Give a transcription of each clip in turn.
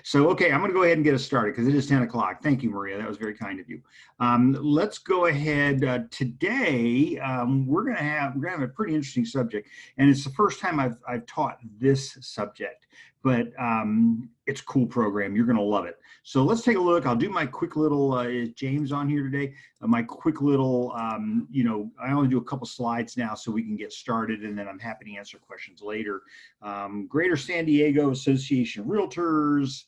So, okay, I'm going to go ahead and get us started because it is 10 o'clock. Thank you, Maria. That was very kind of you. Let's go ahead. Today, we're going to have a pretty interesting subject, and it's the first time I've taught this subject, but it's a cool program. You're going to love it. So let's take a look. I'll do my quick little, is James on here today? My quick little, I only do a couple slides now so we can get started, and then I'm happy to answer questions later. Greater San Diego Association of Realtors.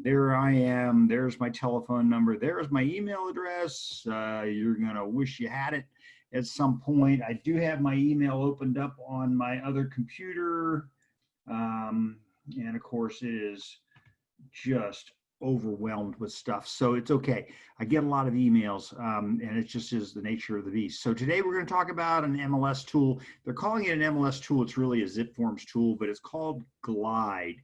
There I am. There's my telephone number. There's my email address. You're going to wish you had it at some point. I do have my email opened up on my other computer. And of course it is just overwhelmed with stuff. So it's okay. I get a lot of emails, and it just is the nature of the beast. So today we're going to talk about an MLS tool. They're calling it an MLS tool. It's really a zip forms tool, but it's called Glide.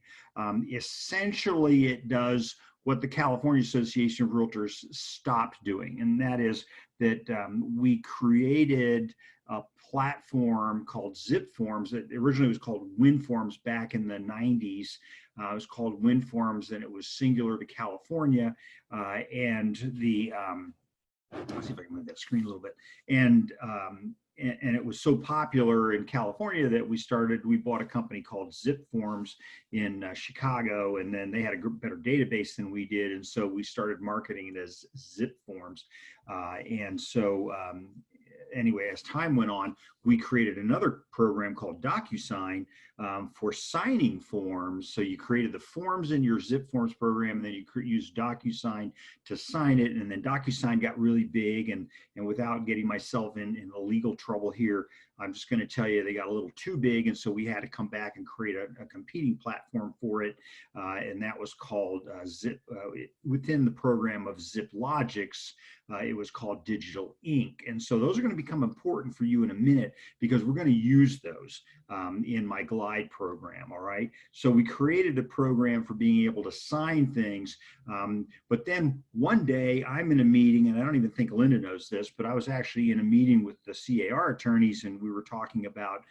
Essentially, it does what the California Association of Realtors stopped doing, and that is that we created a platform called Zip Forms. That originally was called WinForms back in the 90s. It was called WinForms, and it was singular to California. And the let's see if I can move that screen a little bit. And it was so popular in California that we bought a company called Zip Forms in Chicago, and then they had a better database than we did, and so we started marketing it as Zip Forms. Anyway, as time went on, we created another program called DocuSign for signing forms. So you created the forms in your Zip Forms program, and then you use DocuSign to sign it. And then DocuSign got really big, and without getting myself in legal trouble here, I'm just going to tell you they got a little too big, and so we had to come back and create a competing platform for it, and that was called Zip. Within the program of ZipLogix, it was called Digital Ink. And so those are going to become important for you in a minute because we're going to use those in my Glide program, all right? So we created a program for being able to sign things, but then one day I'm in a meeting, and I don't even think Linda knows this, but I was actually in a meeting with the CAR attorneys, and we were talking about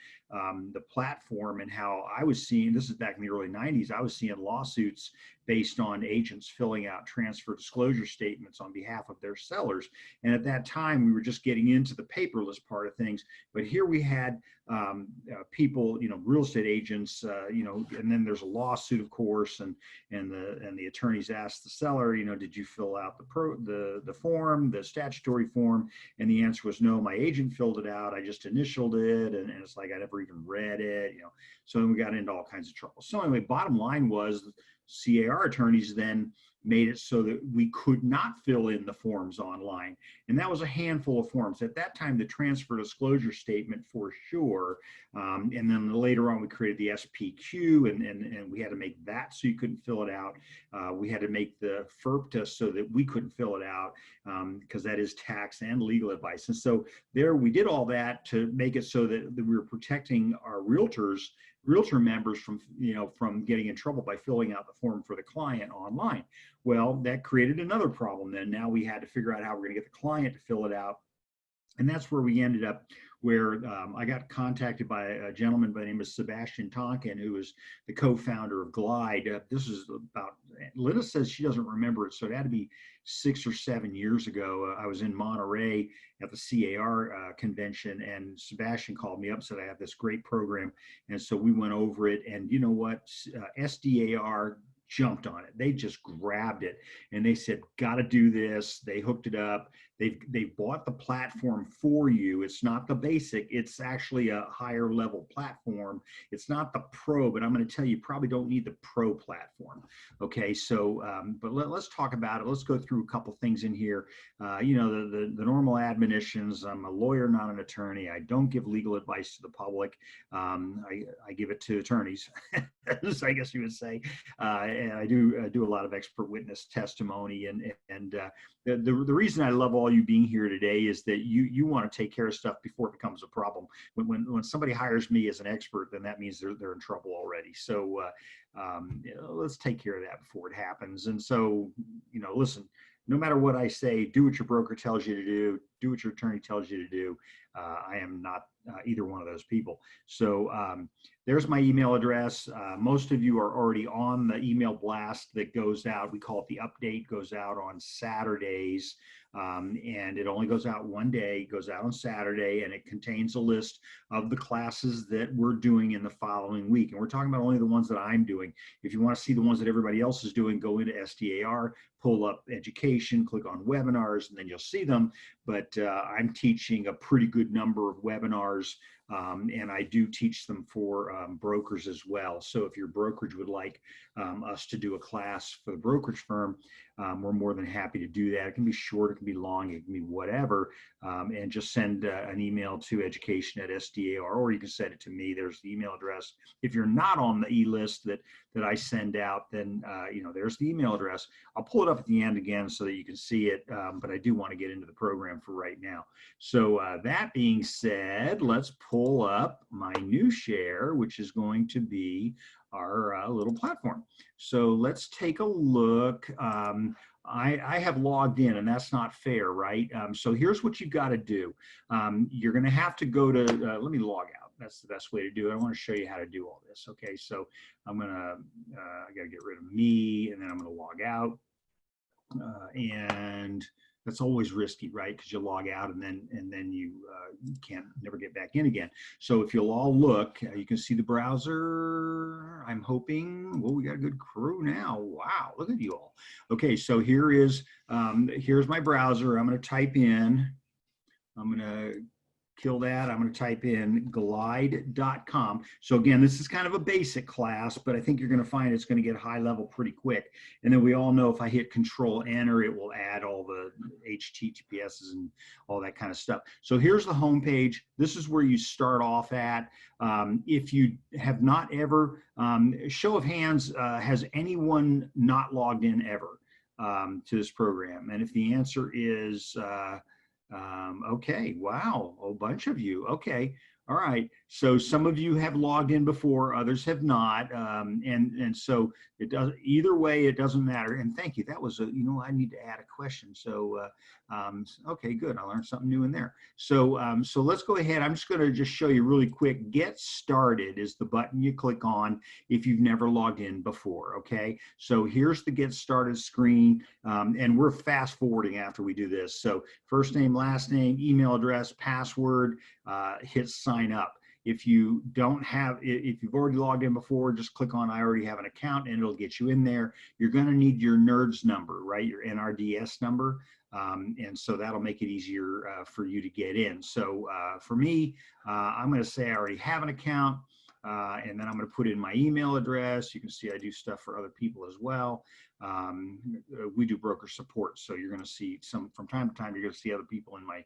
the platform and how I was seeing, this is back in the early 90s, I was seeing lawsuits based on agents filling out transfer disclosure statements on behalf of their sellers. And at that time, we were just getting into the paperless part of things. But here we had people, real estate agents, and then there's a lawsuit, of course, and the attorneys asked the seller, did you fill out the form, the statutory form? And the answer was no, my agent filled it out. I just initialed it, and it's like I never even read it, So then we got into all kinds of trouble. So anyway, bottom line was, CAR attorneys then made it so that we could not fill in the forms online. And that was a handful of forms. At that time, the transfer disclosure statement for sure. And then later on, we created the SPQ, and we had to make that so you couldn't fill it out. We had to make the FERPTA so that we couldn't fill it out because that is tax and legal advice. And so there we did all that to make it so that we were protecting our realtor members from getting in trouble by filling out the form for the client online. Well, that created another problem then. Now we had to figure out how we're going to get the client to fill it out. And that's where we ended up, where I got contacted by a gentleman by the name of Sebastian Tonkin, who is the co-founder of Glide. This is about, Linda says she doesn't remember it, so it had to be 6 or 7 years ago. I was in Monterey at the CAR convention, and Sebastian called me up and said, I have this great program. And so we went over it, and you know what? SDAR jumped on it. They just grabbed it, and they said, got to do this. They hooked it up. They bought the platform for you. It's not the basic. It's actually a higher level platform. It's not the pro, but I'm going to tell you, you probably don't need the pro platform. Okay, so but let's talk about it. Let's go through a couple things in here. The normal admonitions. I'm a lawyer, not an attorney. I don't give legal advice to the public. I give it to attorneys, I guess you would say. And I do a lot of expert witness testimony, and the reason I love all you being here today is that you want to take care of stuff before it becomes a problem. When somebody hires me as an expert, then that means they're in trouble already. So let's take care of that before it happens. And so listen, no matter what I say, do what your broker tells you to do. do what your attorney tells you to do. I am not either one of those people. So there's my email address. Most of you are already on the email blast that goes out. We call it the update, goes out on Saturdays. And it only goes out one day, goes out on Saturday, and it contains a list of the classes that we're doing in the following week. And we're talking about only the ones that I'm doing. If you want to see the ones that everybody else is doing, go into SDAR, pull up education, click on webinars, and then you'll see them. But I'm teaching a pretty good number of webinars, and I do teach them for brokers as well. So if your brokerage would like us to do a class for the brokerage firm, we're more than happy to do that. It can be short, it can be long, it can be whatever, and just send an email to education@SDAR, or you can send it to me. There's the email address. If you're not on the e-list that I send out, then there's the email address. I'll pull it up at the end again so that you can see it, but I do want to get into the program for right now. So that being said, let's pull up my new share, which is going to be our little platform. So let's take a look. I have logged in, and that's not fair, right? So here's what you've got to do. You're going to have to go to, let me log out. That's the best way to do it. I want to show you how to do all this. Okay, so I'm going to, I got to get rid of me, and then I'm going to log out. And that's always risky, right? Because you log out and then you can't never get back in again. So if you'll all look, you can see the browser. I'm hoping. Well, we got a good crew now. Wow, look at you all. Okay, so here's my browser. I'm going to type in. I'm going to kill that. I'm going to type in glide.com. So again, this is kind of a basic class, but I think you're going to find it's going to get high level pretty quick. And then we all know if I hit Control Enter, it will add all the HTTPSs and all that kind of stuff. So here's the home page. This is where you start off at. If you have not ever, show of hands, has anyone not logged in ever to this program? And if the answer is okay, wow, a bunch of you. Okay, all right. So some of you have logged in before, others have not, and so it does. Either way, it doesn't matter. And thank you. That was I need to add a question. So okay, good. I learned something new in there. So so let's go ahead. I'm just going to just show you really quick. Get started is the button you click on if you've never logged in before. Okay. So here's the get started screen, and we're fast forwarding after we do this. So first name, last name, email address, password. Hit sign up. If you don't have, if you've already logged in before, just click on I already have an account and it'll get you in there. You're going to need your NERDS number, right? Your NRDS number. And so that'll make it easier for you to get in. So for me, I'm going to say I already have an account, and then I'm going to put in my email address. You can see I do stuff for other people as well. We do broker support, so you're going to see some from time to time. You're going to see other people on my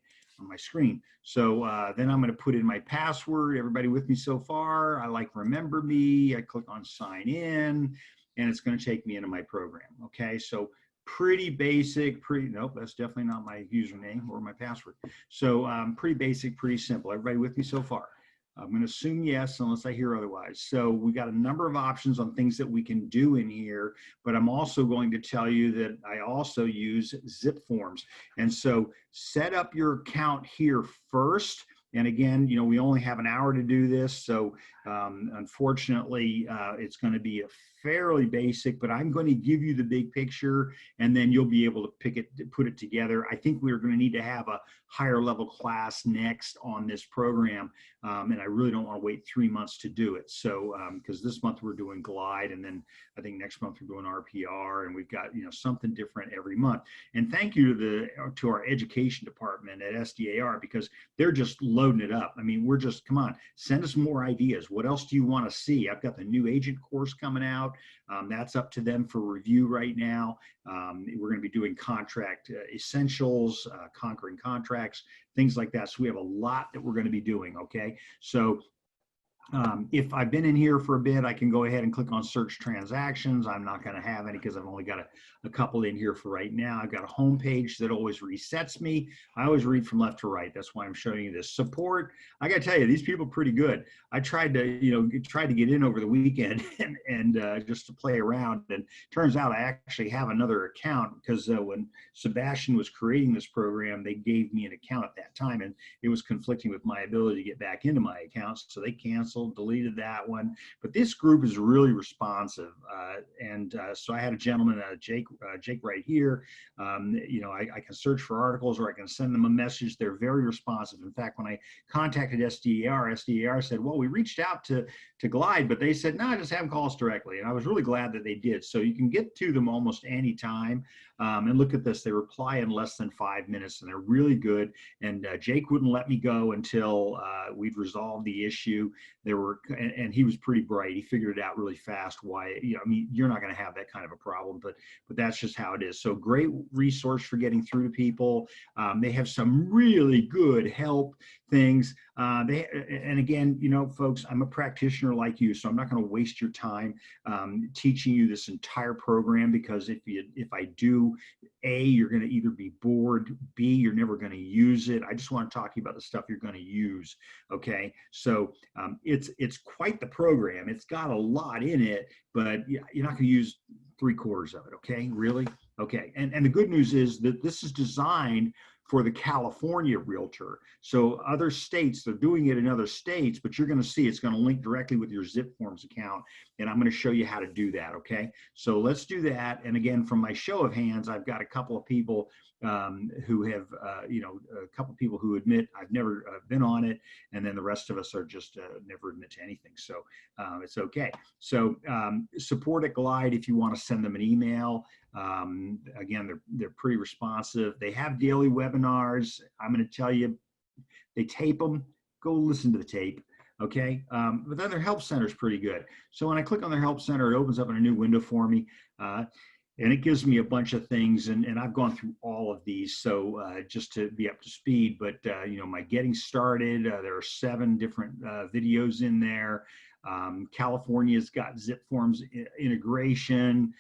screen. So then I'm going to put in my password. Everybody with me so far? I like remember me. I click on sign in, and it's going to take me into my program. Okay, so pretty basic. Nope, that's definitely not my username or my password. So pretty basic, pretty simple. Everybody with me so far? I'm going to assume yes, unless I hear otherwise. So we got a number of options on things that we can do in here, but I'm also going to tell you that I also use zip forms. And so set up your account here first. And again, we only have an hour to do this. So unfortunately, it's going to be a fairly basic, but I'm going to give you the big picture, and then you'll be able to put it together. I think we're going to need to have a higher level class next on this program, and I really don't want to wait 3 months to do it. So because this month we're doing Glide, and then I think next month we're doing RPR, and we've got something different every month. And thank you to our education department at SDAR, because they're just loading it up. I mean, we're just, come on, send us more ideas. What else do you want to see? I've got the new agent course coming out. That's up to them for review right now. We're going to be doing contract essentials, conquering contracts, things like that. So we have a lot that we're going to be doing. Okay. So If I've been in here for a bit, I can go ahead and click on search transactions. I'm not going to have any because I've only got a couple in here for right now. I've got a home page that always resets me. I always read from left to right. That's why I'm showing you this. Support, I got to tell you, these people are pretty good. I tried to, tried to get in over the weekend and just to play around. And turns out I actually have another account because when Sebastian was creating this program, they gave me an account at that time, and it was conflicting with my ability to get back into my accounts. So they canceled, deleted that one. But this group is really responsive. So I had a gentleman, Jake right here. I can search for articles or I can send them a message. They're very responsive. In fact, when I contacted SDAR said, well, we reached out to Glide, but they said, no, just have them call us directly. And I was really glad that they did. So you can get to them almost any time. And look at this, they reply in less than 5 minutes, and they're really good. And Jake wouldn't let me go until we'd resolved the issue. And he was pretty bright. He figured it out really fast. Why, you're not going to have that kind of a problem, but that's just how it is. So great resource for getting through to people. They have some really good help things. And again, folks, I'm a practitioner like you, so I'm not going to waste your time teaching you this entire program, because if I do, A, you're going to either be bored, B, you're never going to use it. I just want to talk to you about the stuff you're going to use. Okay, so it's quite the program. It's got a lot in it, but you're not going to use 3/4 of it. Okay, really? Okay, and the good news is that this is designed for the California realtor. So other states, they're doing it in other states, but you're going to see it's going to link directly with your Zip Forms account. And I'm going to show you how to do that. Okay. So let's do that. And again, from my show of hands, I've got a couple of people who have, a couple of people who admit I've never been on it. And then the rest of us are just never admit to anything. So it's okay. So support at Glide if you want to send them an email. Again, they're pretty responsive. They have daily webinars. I'm going to tell you, they tape them. Go listen to the tape. Okay. But then their help center is pretty good. So when I click on their help center, it opens up in a new window for me. And it gives me a bunch of things, and I've gone through all of these, so just to be up to speed. But my getting started, there are 7 different videos in there. California's got Zip Forms integration.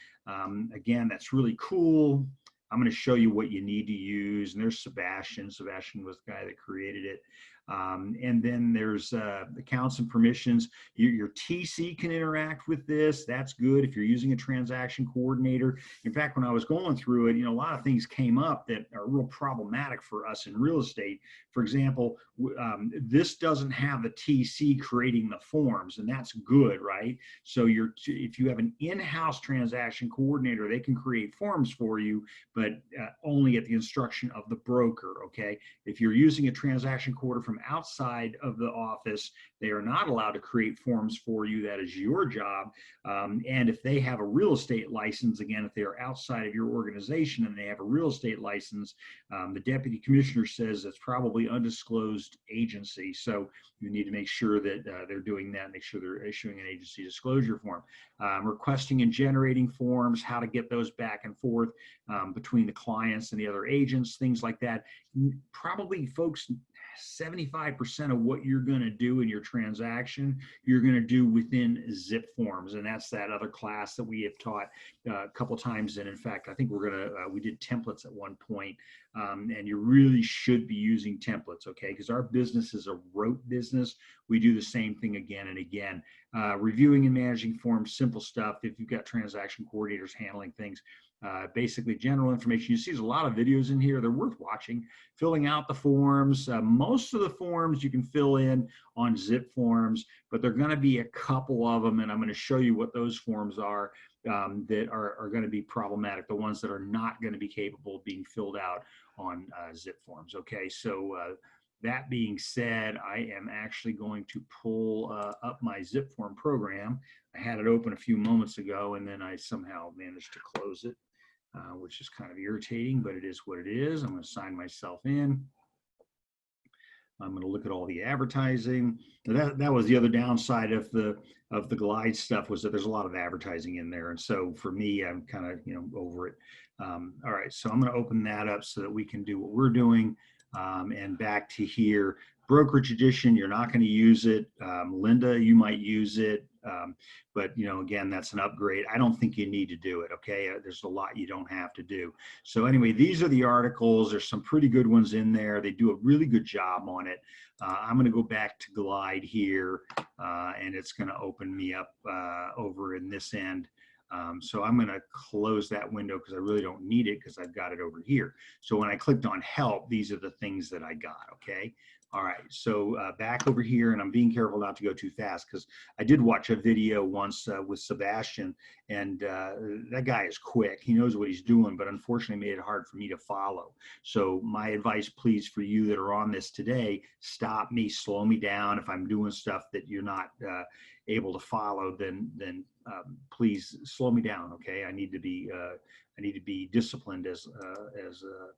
Again, that's really cool. I'm going to show you what you need to use. And there's Sebastian. Sebastian was the guy that created it. And then there's accounts and permissions. Your TC can interact with this. That's good if you're using a transaction coordinator. In fact, when I was going through it, a lot of things came up that are real problematic for us in real estate. For example, this doesn't have the TC creating the forms, and that's good, right? So if you have an in-house transaction coordinator, they can create forms for you, but only at the instruction of the broker, okay? If you're using a transaction coordinator from outside of the office, they are not allowed to create forms for you. That is your job. And if they have a real estate license, again, if they are outside of your organization and they have a real estate license, the deputy commissioner says it's probably undisclosed agency. So you need to make sure that they're doing that, make sure they're issuing an agency disclosure form. Requesting and generating forms, how to get those back and forth between the clients and the other agents, things like that. Probably, folks, 75% of what you're going to do in your transaction, you're going to do within Zip Forms. And that's that other class that we have taught a couple times. And in fact, I think we did templates at one point. And you really should be using templates, okay? Because our business is a rote business. We do the same thing again and again. Reviewing and managing forms, simple stuff. If you've got transaction coordinators handling things, basically general information. You see there's a lot of videos in here. They're worth watching. Filling out the forms. Most of the forms you can fill in on Zip Forms, but there are going to be a couple of them, and I'm going to show you what those forms are that are going to be problematic, the ones that are not going to be capable of being filled out on Zip Forms. Okay, so that being said, I am actually going to pull up my Zip Form program. I had it open a few moments ago, and then I somehow managed to close it, which is kind of irritating, but it is what it is. I'm going to sign myself in. I'm going to look at all the advertising. That was the other downside of the Glide stuff, was that there's a lot of advertising in there. And so for me, I'm kind of, over it. All right, so I'm going to open that up so that we can do what we're doing. And back to here, brokerage edition, you're not going to use it. Linda, you might use it. But, you know, again, that's an upgrade. I don't think you need to do it. Okay. There's a lot you don't have to do. So anyway, these are the articles. There's some pretty good ones in there. They do a really good job on it. I'm going to go back to Glide here, and it's going to open me up over in this end. So I'm going to close that window because I really don't need it because I've got it over here. So when I clicked on help, these are the things that I got. Okay. All right. So back over here, and I'm being careful not to go too fast because I did watch a video once with Sebastian, and that guy is quick. He knows what he's doing, but unfortunately made it hard for me to follow. So my advice, please, for you that are on this today, stop me, slow me down. If I'm doing stuff that you're not able to follow, then please slow me down. Okay, I need to be disciplined, as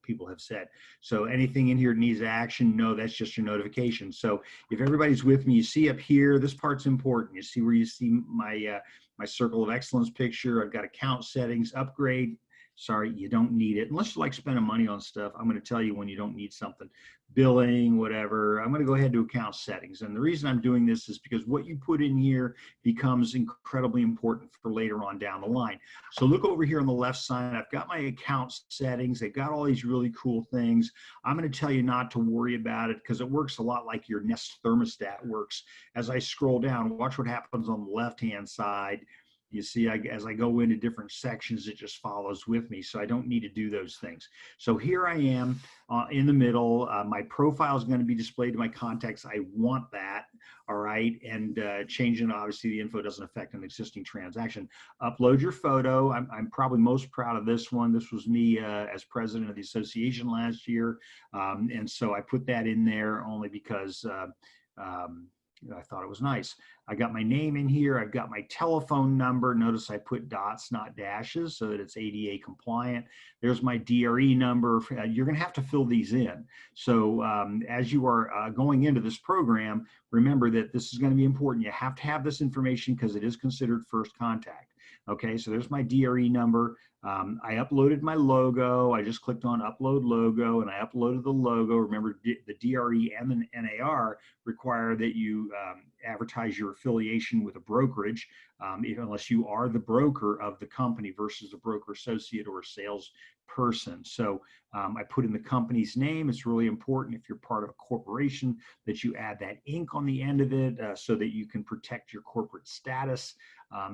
people have said. So anything in here needs action? No, that's just your notification. So if everybody's with me, you see up here, this part's important. You see where you see my my circle of excellence picture. I've got account settings, upgrade. Sorry, you don't need it unless you like spending money on stuff. I'm going to tell you when you don't need something. Billing, whatever. I'm going to go ahead to account settings. And the reason I'm doing this is because what you put in here becomes incredibly important for later on down the line. So look over here on the left side. I've got my account settings. They've got all these really cool things. I'm going to tell you not to worry about it because it works a lot like your Nest thermostat works. As I scroll down, watch what happens on the left-hand side. You see, as I go into different sections, it just follows with me. So I don't need to do those things. So here I am in the middle. My profile is going to be displayed to my contacts. I want that. All right. And changing, obviously, the info doesn't affect an existing transaction. Upload your photo. I'm probably most proud of this one. This was me as president of the association last year. And so I put that in there only because I thought it was nice. I got my name in here. I've got my telephone number. Notice I put dots, not dashes, so that it's ADA compliant. There's my DRE number. You're going to have to fill these in. So as you are going into this program, remember that this is going to be important. You have to have this information because it is considered first contact. Okay, so there's my DRE number. I uploaded my logo. I just clicked on upload logo and I uploaded the logo. Remember, the DRE and the NAR require that you advertise your affiliation with a brokerage, unless you are the broker of the company versus a broker associate or a sales person. So I put in the company's name. It's really important if you're part of a corporation that you add that Inc. on the end of it so that you can protect your corporate status.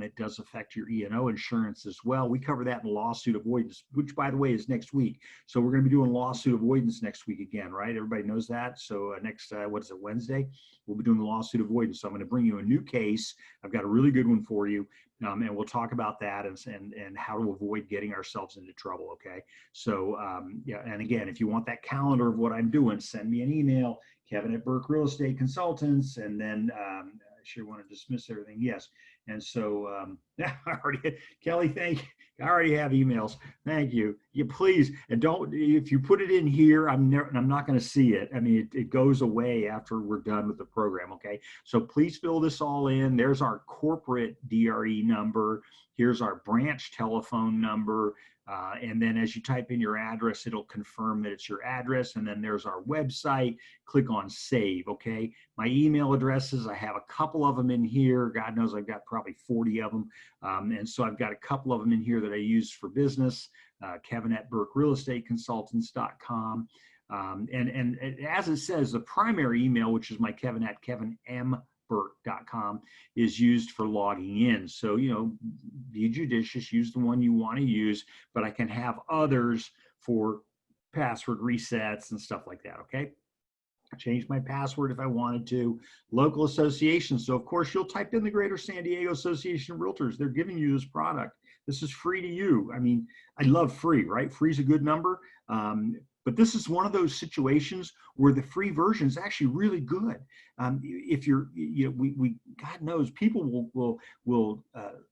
It does affect your E&O insurance as well. We cover that in lawsuit avoidance, which, by the way, is next week. So we're going to be doing lawsuit avoidance next week again, right? Everybody knows that. So next, what is it, Wednesday? We'll be doing the lawsuit avoidance. So I'm going to bring you a new case. I've got a really good one for you. And we'll talk about that and how to avoid getting ourselves into trouble, okay? So, yeah, and again, if you want that calendar of what I'm doing, send me an email, Kevin at Burke Real Estate Consultants, and then I sure want to dismiss everything, yes. And so, Kelly, thank you. I already have emails. Thank you. You please, and don't, if you put it in here, I'm not going to see it. I mean, it goes away after we're done with the program. Okay. So please fill this all in. There's our corporate DRE number. Here's our branch telephone number. And then as you type in your address, it'll confirm that it's your address. And then there's our website. Click on save. Okay. My email addresses, I have a couple of them in here. God knows I've got probably 40 of them. And so I've got a couple of them in here that I use for business. Kevin at BurkeRealEstateConsultants.com. And as it says, the primary email, which is my Kevin at KevinMBurke.com, is used for logging in. So, you know, be judicious, use the one you want to use, but I can have others for password resets and stuff like that, okay? I changed my password if I wanted to. Local associations. So, of course, you'll type in the Greater San Diego Association of Realtors. They're giving you this product. This is free to you. I mean, I love free, right? Free's a good number. But this is one of those situations where the free version is actually really good. If you're, you know, God knows, people will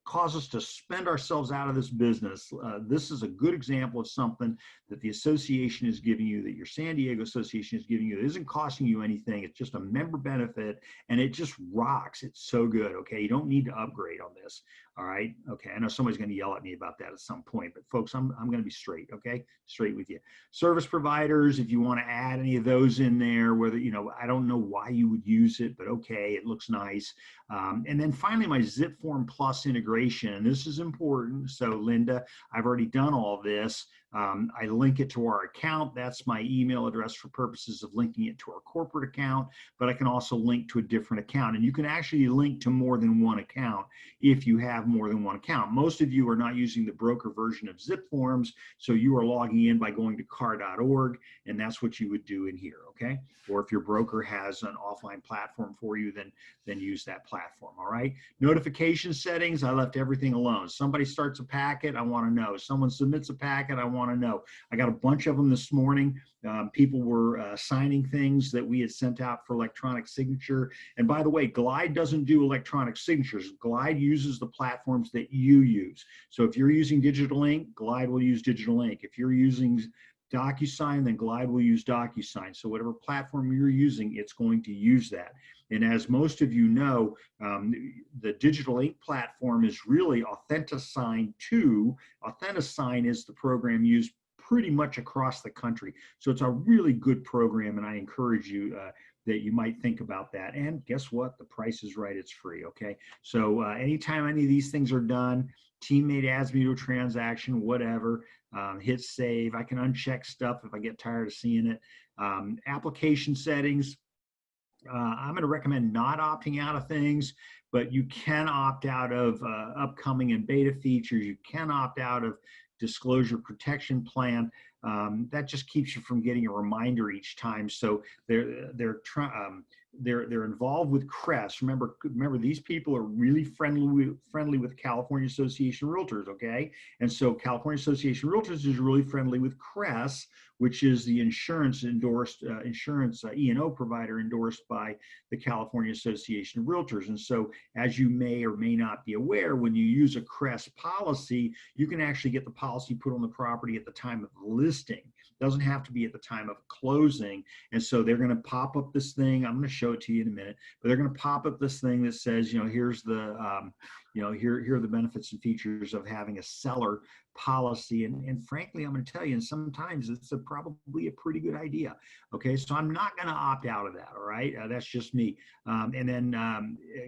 cause us to spend ourselves out of this business. This is a good example of something that the association is giving you, that your San Diego Association is giving you. It isn't costing you anything. It's just a member benefit, and it just rocks. It's so good. Okay, you don't need to upgrade on this. All right. Okay. I know somebody's going to yell at me about that at some point, but folks, I'm going to be straight. Okay. Straight with you. Service providers, if you want to add any of those in there, whether, you know, I don't know why you would use it, but okay, it looks nice. And then finally, my ZipForm Plus integration. And this is important. So Linda, I've already done all this. I link it to our account. That's my email address for purposes of linking it to our corporate account, but I can also link to a different account. And you can actually link to more than one account if you have more than one account. Most of you are not using the broker version of ZipForms, so you are logging in by going to car.org, and that's what you would do in here, okay? Or if your broker has an offline platform for you, then use that platform, all right? Notification settings, I left everything alone. Somebody starts a packet, I want to know. Someone submits a packet, I want to know. I got a bunch of them this morning. People were signing things that we had sent out for electronic signature. And by the way, Glide doesn't do electronic signatures. Glide uses the platforms that you use. So if you're using Digital Ink, Glide will use Digital Ink. If you're using DocuSign, then Glide will use DocuSign. So whatever platform you're using, it's going to use that. And as most of you know, the Digital Ink platform is really Authentisign 2. Authentisign is the program used pretty much across the country. So it's a really good program, and I encourage you that you might think about that. And guess what? The price is right. It's free, okay? So anytime any of these things are done, teammate adds me to a transaction, whatever, hit save. I can uncheck stuff if I get tired of seeing it. Application settings, I'm going to recommend not opting out of things, but you can opt out of upcoming and beta features. You can opt out of disclosure protection plan. That just keeps you from getting a reminder each time. So they're involved with CRES. Remember, these people are really friendly with California Association of Realtors, okay? And so California Association of Realtors is really friendly with CRES, which is the insurance E&O provider endorsed by the California Association of Realtors. And so, as you may or may not be aware, when you use a CRES policy, you can actually get the policy put on the property at the time of listing. It doesn't have to be at the time of closing. And so they're going to pop up this thing. I'm going to show it to you in a minute, but they're going to pop up this thing that says, you know, here's the, here are the benefits and features of having a seller policy. And frankly, I'm going to tell you, and sometimes it's probably a pretty good idea. Okay, so I'm not going to opt out of that. All right, that's just me. And then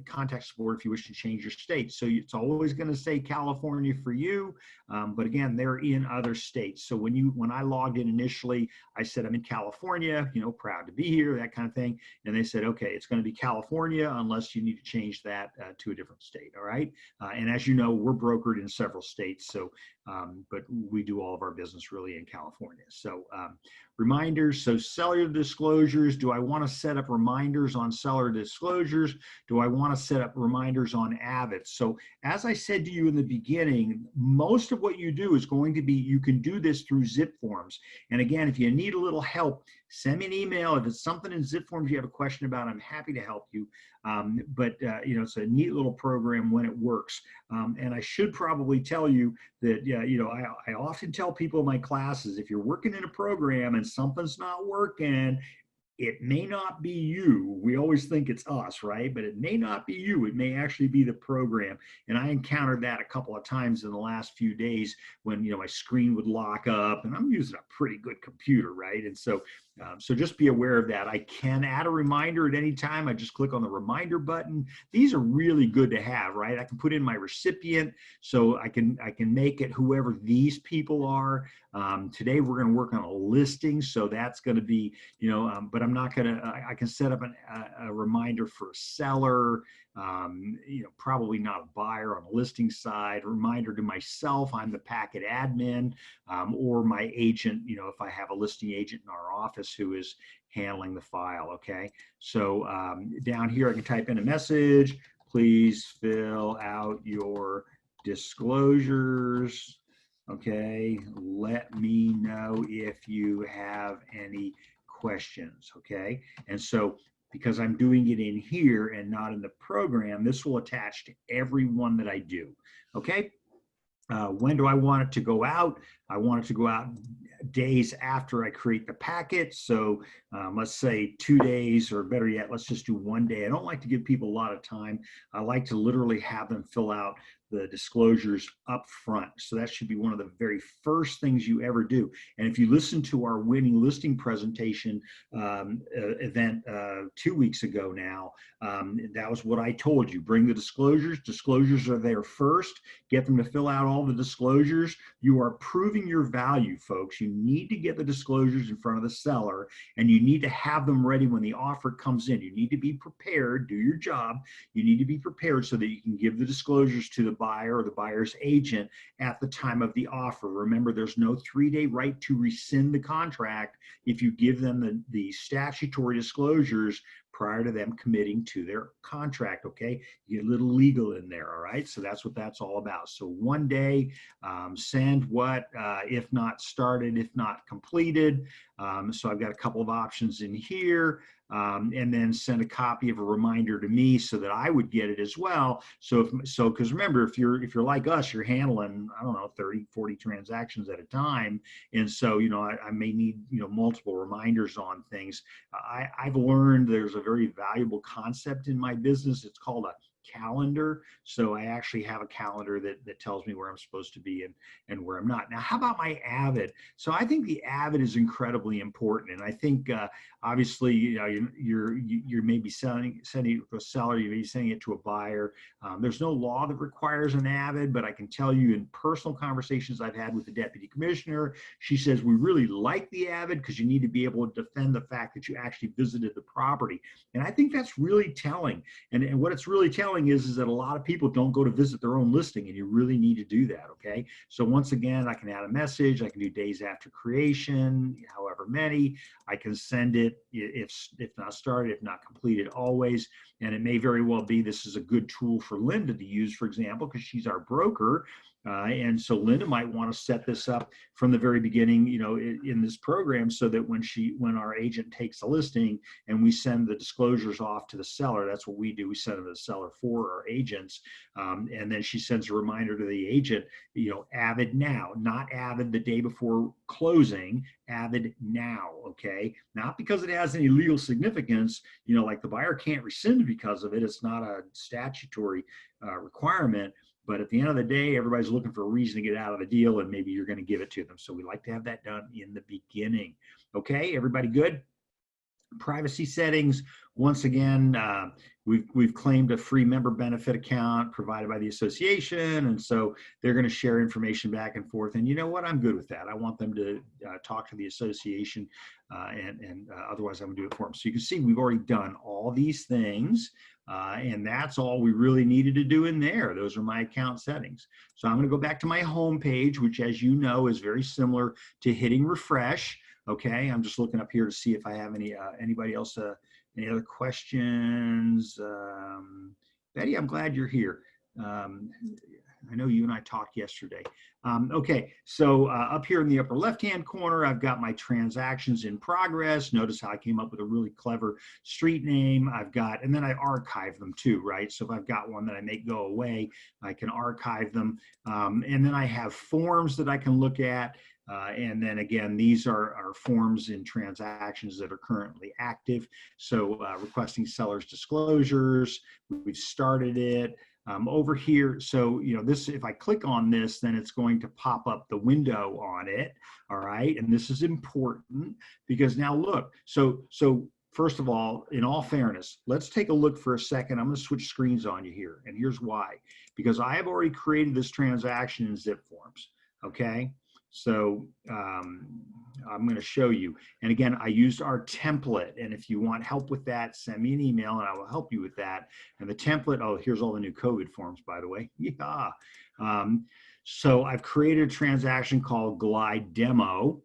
contact support if you wish to change your state. So it's always going to say California for you, but again, they're in other states. So when I logged in initially, I said I'm in California, you know, proud to be here, that kind of thing. And they said, okay, it's going to be California unless you need to change that to a different state. All right, and as you know, we're brokered in several states, so. But we do all of our business really in California. So reminders, so seller disclosures, do I want to set up reminders on seller disclosures? Do I want to set up reminders on AVID? So as I said to you in the beginning, most of what you do is going to be, you can do this through ZipForms. And again, if you need a little help, send me an email. If it's something in ZipForms you have a question about, I'm happy to help you. You know, it's a neat little program when it works. And I should probably tell you that, you know, I often tell people in my classes, if you're working in a program and something's not working, it may not be you. We always think it's us, right? But it may not be you. It may actually be the program. And I encountered that a couple of times in the last few days when, you know, my screen would lock up, and I'm using a pretty good computer, right? And so just be aware of that. I can add a reminder at any time. I just click on the reminder button. These are really good to have, right? I can put in my recipient, so I can make it whoever these people are. Today we're going to work on a listing, so that's going to be, you know, but I'm not going to. I can set up a reminder for a seller. You know, probably not a buyer on the listing side. Reminder to myself, I'm the packet admin, or my agent, you know, if I have a listing agent in our office who is handling the file, okay? So down here I can type in a message, please fill out your disclosures, okay? Let me know if you have any questions, okay? And so because I'm doing it in here and not in the program, this will attach to every one that I do, okay? When do I want it to go out? I want it to go out days after I create the packet. So let's say 2 days, or better yet, let's just do 1 day. I don't like to give people a lot of time. I like to literally have them fill out the disclosures up front. So that should be one of the very first things you ever do. And if you listen to our winning listing presentation event 2 weeks ago now, that was what I told you. Bring the disclosures. Disclosures are there first. Get them to fill out all the disclosures. You are proving your value, folks. You need to get the disclosures in front of the seller, and you need to have them ready when the offer comes in. You need to be prepared. Do your job. You need to be prepared so that you can give the disclosures to the buyer or the buyer's agent at the time of the offer. Remember, there's no 3-day right to rescind the contract if you give them the statutory disclosures prior to them committing to their contract, okay? You get a little legal in there, all right? So that's what that's all about. So 1 day, send what, if not started, if not completed. So I've got a couple of options in here. And then send a copy of a reminder to me so that I would get it as well. So because remember, if you're like us, you're handling, I don't know, 30, 40 transactions at a time. And so, I may need, multiple reminders on things. I've learned there's a very valuable concept in my business. It's called a calendar. So I actually have a calendar that tells me where I'm supposed to be and where I'm not. Now, how about my AVID? So I think the AVID is incredibly important. And I think obviously, you're maybe sending it to a seller, you may be sending it to a buyer. There's no law that requires an AVID, but I can tell you in personal conversations I've had with the deputy commissioner, she says, we really like the AVID because you need to be able to defend the fact that you actually visited the property. And I think that's really telling. And what it's really telling is that a lot of people don't go to visit their own listing, and you really need to do that, okay? So once again, I can add a message. I can do days after creation, however many. I can send it if not started, if not completed, always. And it may very well be this is a good tool for Linda to use, for example, because she's our broker. And so Linda might want to set this up from the very beginning, in this program, so that when our agent takes a listing and we send the disclosures off to the seller, that's what we do. We send them to the seller for our agents. And then she sends a reminder to the agent, AVID now, not AVID the day before closing, AVID now, okay? Not because it has any legal significance, like the buyer can't rescind because of it. It's not a statutory requirement. But at the end of the day, everybody's looking for a reason to get out of the deal, and maybe you're going to give it to them. So we like to have that done in the beginning. Okay, everybody good? Privacy settings. Once again, we've claimed a free member benefit account provided by the association, and so they're going to share information back and forth. And you know what? I'm good with that. I want them to talk to the association, and otherwise I'm going to do it for them. So you can see we've already done all these things. And that's all we really needed to do in there. Those are my account settings. So I'm going to go back to my home page, which, as you know, is very similar to hitting refresh. Okay, I'm just looking up here to see if I have anybody else, any other questions. Betty, I'm glad you're here. I know you and I talked yesterday. Okay, so up here in the upper left-hand corner, I've got my transactions in progress. Notice how I came up with a really clever street name. And then I archive them too, right? So if I've got one that I make go away, I can archive them. And then I have forms that I can look at. And then again, these are forms in transactions that are currently active. So requesting seller's disclosures, we've started it. Over here, so this, if I click on this, then it's going to pop up the window on it. All right, and this is important because now look, so first of all, in all fairness, let's take a look for a second. I'm going to switch screens on you here, and here's why. Because I have already created this transaction in zip forms. Okay, so I'm going to show you. And again, I used our template. And if you want help with that, send me an email and I will help you with that. And the template, oh, here's all the new COVID forms, by the way. Yeah. So I've created a transaction called Glide Demo.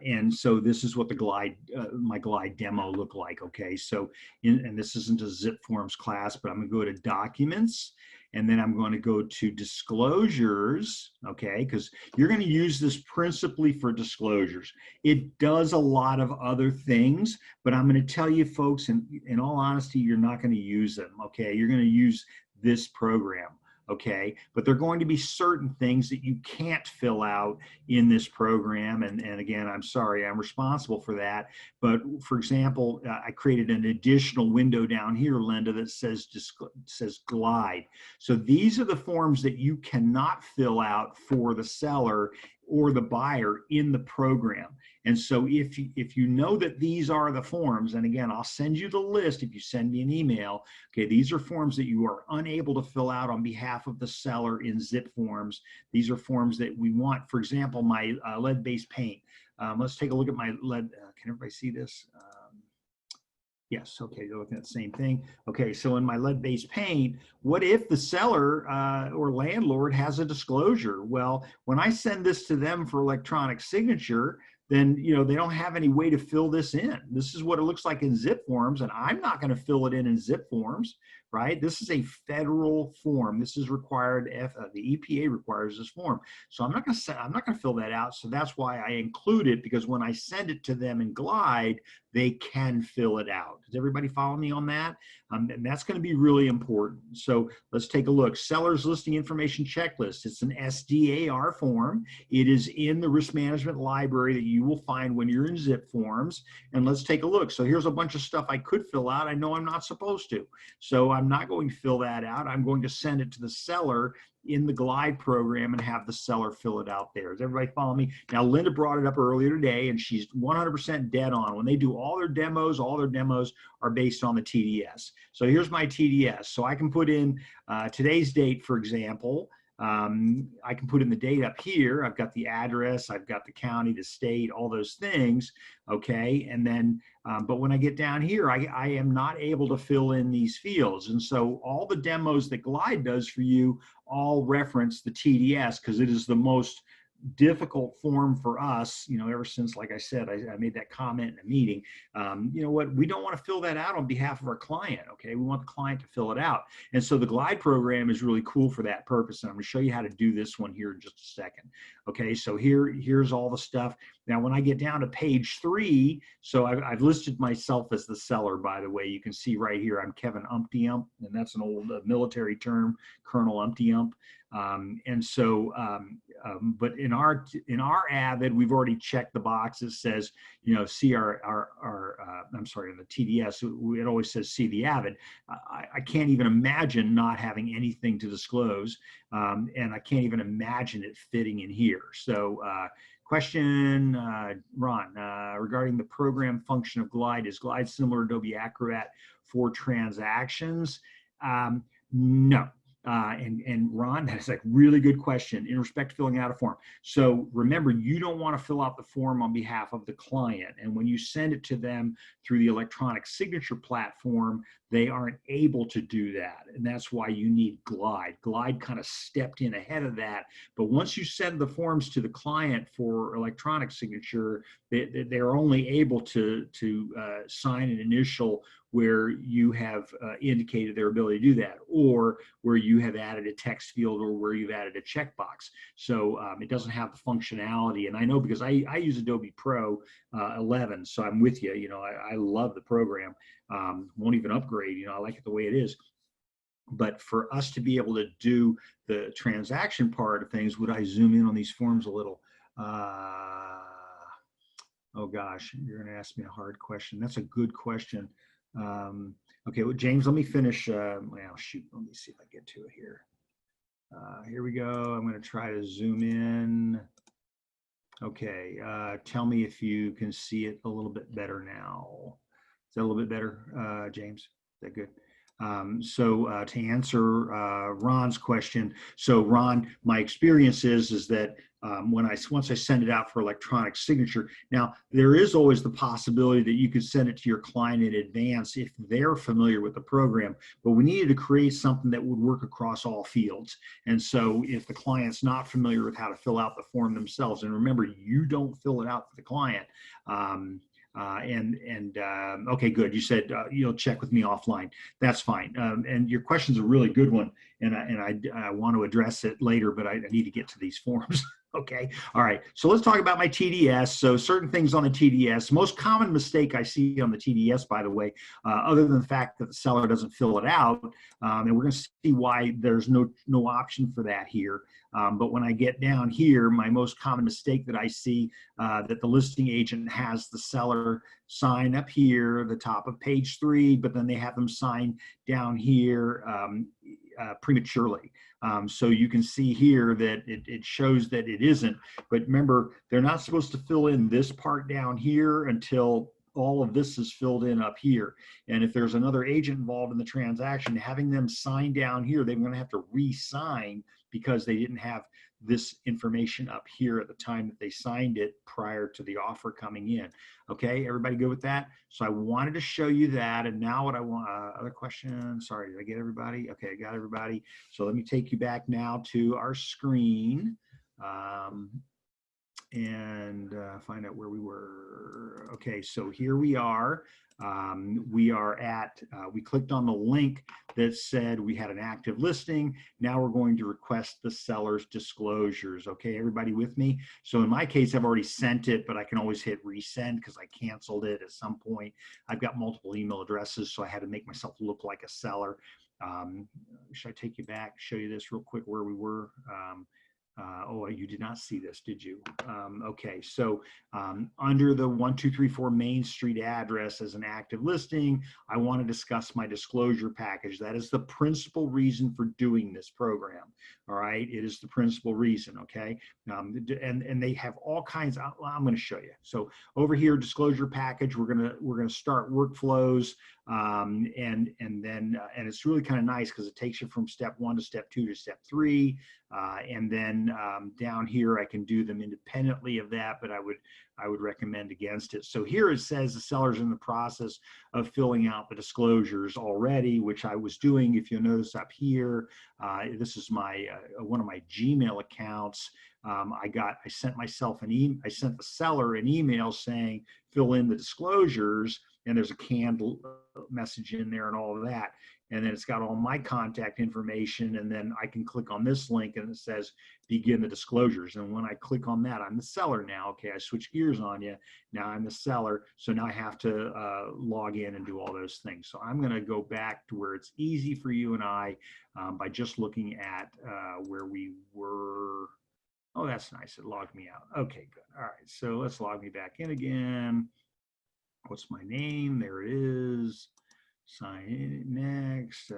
And so this is what the my Glide demo look like. Okay, so and this isn't a zip forms class, but I'm going to go to Documents, and then I'm going to go to Disclosures. Okay, because you're going to use this principally for disclosures. It does a lot of other things, but I'm going to tell you, folks, in all honesty, you're not going to use them. Okay, you're going to use this program. okay? But there are going to be certain things that you can't fill out in this program. And again, I'm sorry, I'm responsible for that. But for example, I created an additional window down here, Linda, that says glide. So these are the forms that you cannot fill out for the seller or the buyer in the program. And so if you know that these are the forms, and again, I'll send you the list if you send me an email, okay, these are forms that you are unable to fill out on behalf of the seller in zip forms. These are forms that we want. For example, my lead-based paint. Let's take a look at my lead. Can everybody see this? Yes, okay, you're looking at the same thing. Okay, so in my lead-based paint, what if the seller or landlord has a disclosure? Well, when I send this to them for electronic signature, then they don't have any way to fill this in. This is what it looks like in zip forms, and I'm not going to fill it in zip forms, right? This is a federal form. This is required. The EPA requires this form, so I'm not going to fill that out. So that's why I include it, because when I send it to them in Glide, they can fill it out. Does everybody follow me on that? And that's going to be really important. So let's take a look. Seller's Listing Information Checklist. It's an SDAR form. It is in the risk management library that you will find when you're in zip forms. And let's take a look. So here's a bunch of stuff I could fill out. I know I'm not supposed to. So I'm not going to fill that out. I'm going to send it to the seller in the Glide program and have the seller fill it out there. Does everybody follow me? Now, Linda brought it up earlier today, and she's 100% dead on. When they do all their demos are based on the TDS. So here's my TDS. So I can put in today's date, for example. I can put in the date up here. I've got the address, I've got the county, the state, all those things, okay? And then, but when I get down here, I am not able to fill in these fields. And so all the demos that Glide does for you all reference the TDS, because it is the most difficult form for us, ever since, like I said, I made that comment in a meeting. You know what, we don't want to fill that out on behalf of our client, okay? We want the client to fill it out. And so the Glide program is really cool for that purpose. And I'm going to show you how to do this one here in just a second. Okay, so here's all the stuff. Now, when I get down to page 3, so I've listed myself as the seller, by the way. You can see right here, I'm Kevin Umpty-Ump, and that's an old military term, Colonel Umpty-Ump. But in our AVID, we've already checked the box that says, see I'm sorry, in the TDS, it always says see the AVID. I can't even imagine not having anything to disclose, and I can't even imagine it fitting in here. So question, Ron, regarding the program function of Glide, is Glide similar to Adobe Acrobat for transactions? No. And Ron, that's a really good question in respect to filling out a form. So remember, you don't want to fill out the form on behalf of the client. And when you send it to them through the electronic signature platform, they aren't able to do that. And that's why you need Glide. Glide kind of stepped in ahead of that. But once you send the forms to the client for electronic signature, they're only able to sign an initial where you have indicated their ability to do that, or where you have added a text field, or where you've added a checkbox. So it doesn't have the functionality. And I know, because I use Adobe Pro 11, so I'm with you. I love the program. Won't even upgrade. I like it the way it is. But for us to be able to do the transaction part of things, would I zoom in on these forms a little? Oh gosh, you're going to ask me a hard question. That's a good question. Okay, well, James, let me finish. Well, shoot, let me see if I get to it here. Here we go. I'm going to try to zoom in. Okay, tell me if you can see it a little bit better now. Is that a little bit better, James? Is that good? So to answer Ron's question, so Ron, my experience is that once I send it out for electronic signature, now there is always the possibility that you could send it to your client in advance if they're familiar with the program, but we needed to create something that would work across all fields. And so if the client's not familiar with how to fill out the form themselves, and remember, you don't fill it out for the client. Okay, good. You said you'll check with me offline. That's fine. And your question's a really good one, and I want to address it later, but I need to get to these forms. Okay. All right. So let's talk about my TDS. So certain things on the TDS. Most common mistake I see on the TDS, by the way, other than the fact that the seller doesn't fill it out, and we're going to see why there's no option for that here. But when I get down here, my most common mistake that I see that the listing agent has the seller sign up here, the top of page 3, but then they have them sign down here prematurely. So you can see here that it shows that it isn't, but remember, they're not supposed to fill in this part down here until all of this is filled in up here. And if there's another agent involved in the transaction, having them sign down here, they're going to have to re-sign because they didn't have this information up here at the time that they signed it prior to the offer coming in. Okay, everybody good with that? So I wanted to show you that. And now what I want, other questions? Sorry, did I get everybody? Okay, I got everybody. So let me take you back now to our screen. And find out where we were. Okay, so here we are. We are at, we clicked on the link that said we had an active listing. Now we're going to request the seller's disclosures. Okay, everybody with me? So in my case, I've already sent it, but I can always hit resend because I canceled it at some point. I've got multiple email addresses, so I had to make myself look like a seller. Should I take you back, show you this real quick where we were? Oh, you did not see this, did you? Okay, so under the 1234 Main Street address as an active listing, I want to discuss my disclosure package. That is the principal reason for doing this program. All right, it is the principal reason. Okay, and they have all kinds. I'm going to show you. So over here, disclosure package. We're gonna start workflows. And it's really kind of nice because it takes you from step 1 to step 2 to step 3. And then down here, I can do them independently of that, but I would recommend against it. So here it says the seller's in the process of filling out the disclosures already, which I was doing. If you'll notice up here, this is my one of my Gmail accounts. I sent myself I sent the seller an email saying, fill in the disclosures, and there's a canned message in there and all of that. And then it's got all my contact information, and then I can click on this link and it says begin the disclosures. And when I click on that, I'm the seller now. Okay, I switch gears on you. Now I'm the seller. So now I have to log in and do all those things. So I'm going to go back to where it's easy for you and I by just looking at where we were. Oh, that's nice. It logged me out. Okay, good. All right, so let's log me back in again. What's my name? There it is. Sign in next,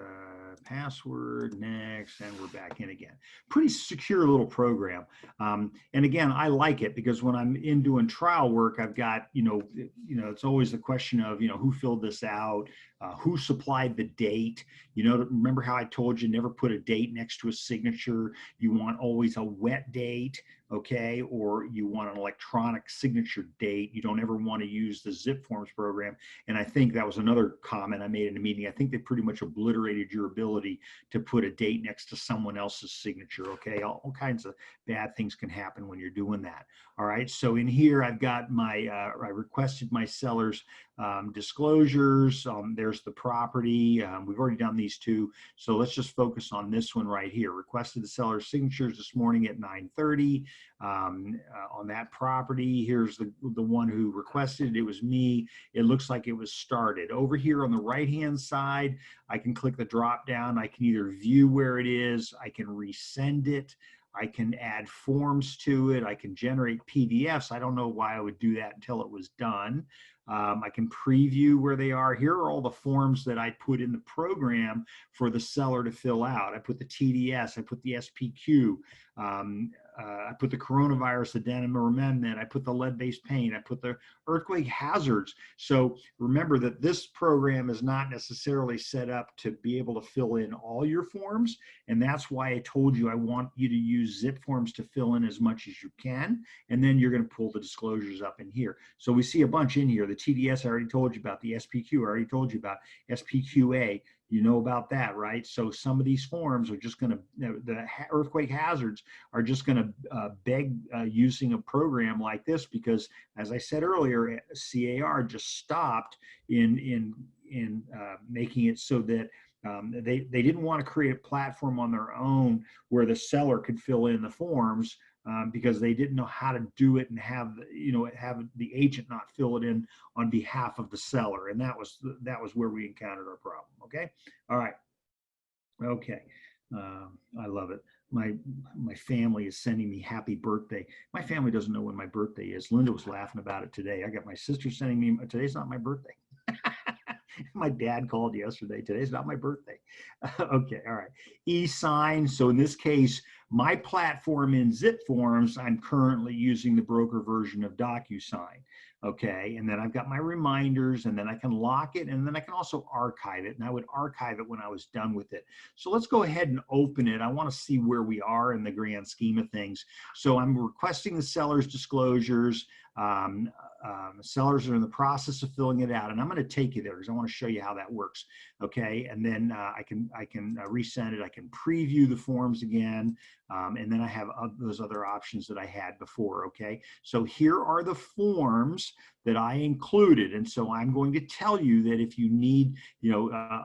password next, and we're back in again. Pretty secure little program. And again, I like it because when I'm in doing trial work, I've got, it's always the question of, who filled this out, who supplied the date. Remember how I told you never put a date next to a signature. You want always a wet date. Okay, or you want an electronic signature date. You don't ever want to use the zip forms program. And I think that was another comment I made in a meeting. I think they pretty much obliterated your ability to put a date next to someone else's signature. Okay, all kinds of bad things can happen when you're doing that. All right, so in here I've got my, I requested my seller's disclosures. There's the property. We've already done these two. So let's just focus on this one right here. Requested the seller's signatures this morning at 9:30 on that property. Here's the one who requested. It was me. It looks like it was started. Over here on the right-hand side, I can click the drop down. I can either view where it is. I can resend it. I can add forms to it. I can generate PDFs. I don't know why I would do that until it was done. I can preview where they are. Here are all the forms that I put in the program for the seller to fill out. I put the TDS, I put the SPQ, I put the coronavirus addendum or amendment, I put the lead-based paint, I put the earthquake hazards. So remember that this program is not necessarily set up to be able to fill in all your forms, and that's why I told you I want you to use zip forms to fill in as much as you can, and then you're going to pull the disclosures up in here. So we see a bunch in here. The TDS I already told you about, the SPQ I already told you about, SPQA, you know about that, right? So some of these forms are just going to, the earthquake hazards are just going to beg using a program like this because, as I said earlier, CAR just stopped in making it so that they didn't want to create a platform on their own where the seller could fill in the forms because they didn't know how to do it and have the agent not fill it in on behalf of the seller, and that was where we encountered our problem. Okay, all right, okay, I love it. My family is sending me happy birthday. My family doesn't know when my birthday is. Linda was laughing about it today. I got my sister sending me, today's not my birthday. My dad called yesterday. Today's not my birthday. Okay, all right. E-sign. So in this case, my platform in Zip Forms, I'm currently using the broker version of DocuSign. Okay, and then I've got my reminders, and then I can lock it, and then I can also archive it, and I would archive it when I was done with it. So let's go ahead and open it. I want to see where we are in the grand scheme of things. So I'm requesting the seller's disclosures. Sellers are in the process of filling it out, and I'm going to take you there because I want to show you how that works. Okay, and then I can resend it. I can preview the forms again, and then I have those other options that I had before. Okay, so here are the forms that I included, and so I'm going to tell you that if you need,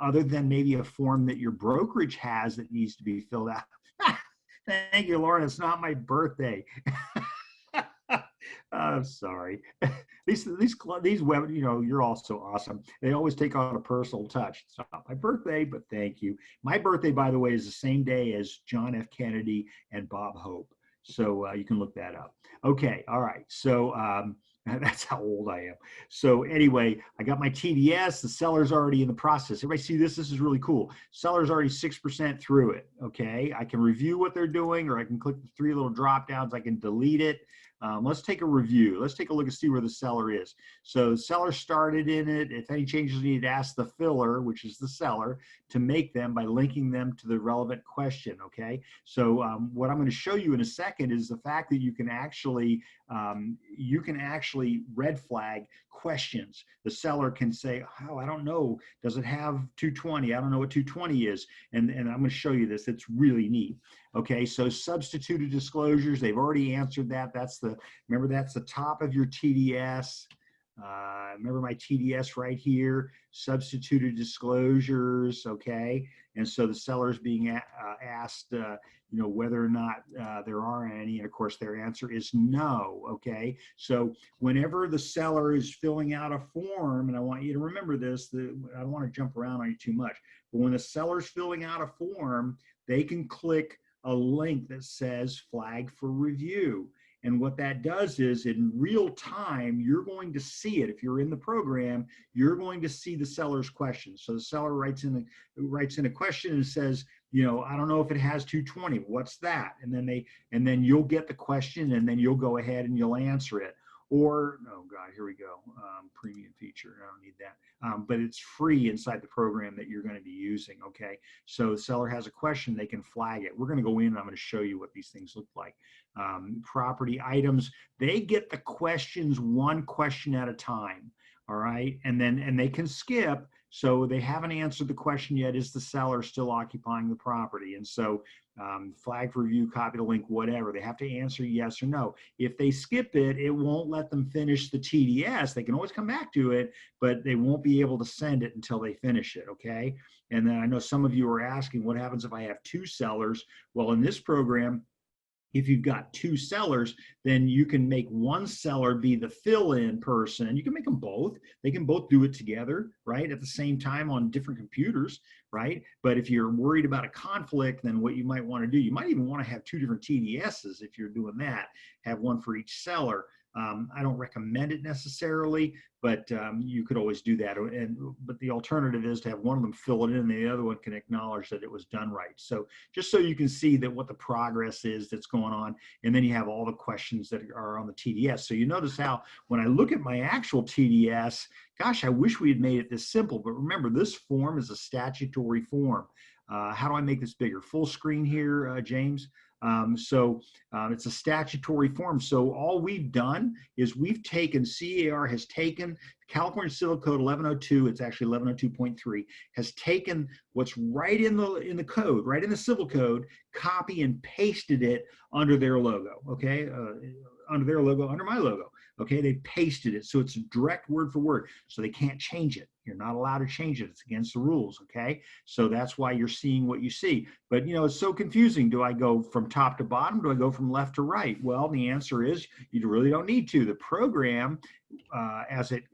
other than maybe a form that your brokerage has that needs to be filled out. Thank you, Lauren. It's not my birthday. I'm sorry. These web, you're all so awesome. They always take on a personal touch. It's not my birthday, but thank you. My birthday, by the way, is the same day as John F. Kennedy and Bob Hope. So you can look that up. Okay. All right. So that's how old I am. So anyway, I got my TDS. The seller's already in the process. Everybody see this? This is really cool. Seller's already 6% through it. Okay. I can review what they're doing, or I can click the 3 little drop downs. I can delete it. Let's take a review. Let's take a look and see where the seller is. So the seller started in it. If any changes, you need to ask the filler, which is the seller, to make them by linking them to the relevant question. Okay. So what I'm going to show you in a second is the fact that you can actually red flag questions. The seller can say, oh, I don't know. Does it have 220? I don't know what 220 is. And I'm going to show you this. It's really neat. Okay, so substituted disclosures, they've already answered that. Remember, that's the top of your TDS. Remember my TDS right here, substituted disclosures, okay? And so the seller's being asked, whether or not there are any, and of course their answer is no, okay? So whenever the seller is filling out a form, and I want you to remember this, I don't want to jump around on you too much, but when the seller's filling out a form, they can click a link that says flag for review. And what that does is in real time, you're going to see it. If you're in the program, you're going to see the seller's question. So the seller writes in a question and says, I don't know if it has 220. What's that? And then you'll get the question, and then you'll go ahead and you'll answer it. Or, oh God, here we go, premium feature, I don't need that. But it's free inside the program that you're going to be using, okay? So the seller has a question, they can flag it. We're going to go in and I'm going to show you what these things look like. Property items, they get the questions one question at a time, all right? And they can skip, so they haven't answered the question yet, is the seller still occupying the property? And so flag for review, copy the link, whatever. They have to answer yes or no. If they skip it, it won't let them finish the TDS. They can always come back to it, but they won't be able to send it until they finish it, okay? And then I know some of you are asking, what happens if I have 2 sellers? Well, in this program, if you've got 2 sellers, then you can make one seller be the fill-in person, and you can make them both. They can both do it together, right, at the same time on different computers, right? But if you're worried about a conflict, then what you might want to do, you might even want to have 2 different TDSs if you're doing that, have one for each seller. I don't recommend it necessarily, but you could always do that. But the alternative is to have one of them fill it in and the other one can acknowledge that it was done right. So just so you can see that what the progress is that's going on, and then you have all the questions that are on the TDS. So you notice how when I look at my actual TDS, gosh, I wish we had made it this simple, but remember, this form is a statutory form. How do I make this bigger? Full screen here, James? It's a statutory form. So all we've done is we've taken, CAR has taken California Civil Code 1102, it's actually 1102.3, has taken what's right in the code, right in the civil code, copy and pasted it under their logo, okay? Under their logo, under my logo. Okay, they pasted it. So it's direct word for word. So they can't change it. You're not allowed to change it. It's against the rules. Okay, so that's why you're seeing what you see. But it's so confusing. Do I go from top to bottom? Do I go from left to right? Well, the answer is you really don't need to. The program, as it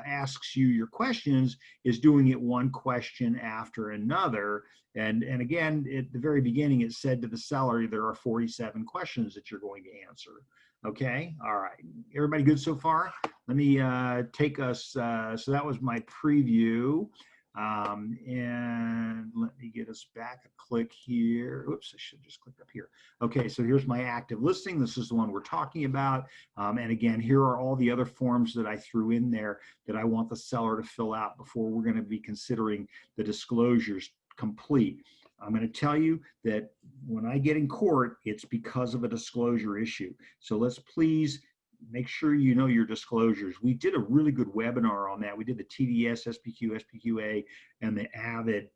asks you your questions, is doing it one question after another. And again, at the very beginning, it said to the seller, there are 47 questions that you're going to answer. Okay, all right. Everybody good so far? Let me take us, so that was my preview. And let me get us back a click here. Oops, I should just click up here. Okay, so here's my active listing. This is the one we're talking about. And again, here are all the other forms that I threw in there that I want the seller to fill out before we're going to be considering the disclosures complete. I'm going to tell you that when I get in court, it's because of a disclosure issue. So let's please make sure you know your disclosures. We did a really good webinar on that. We did the TDS, SPQ, SPQA, and the AVID.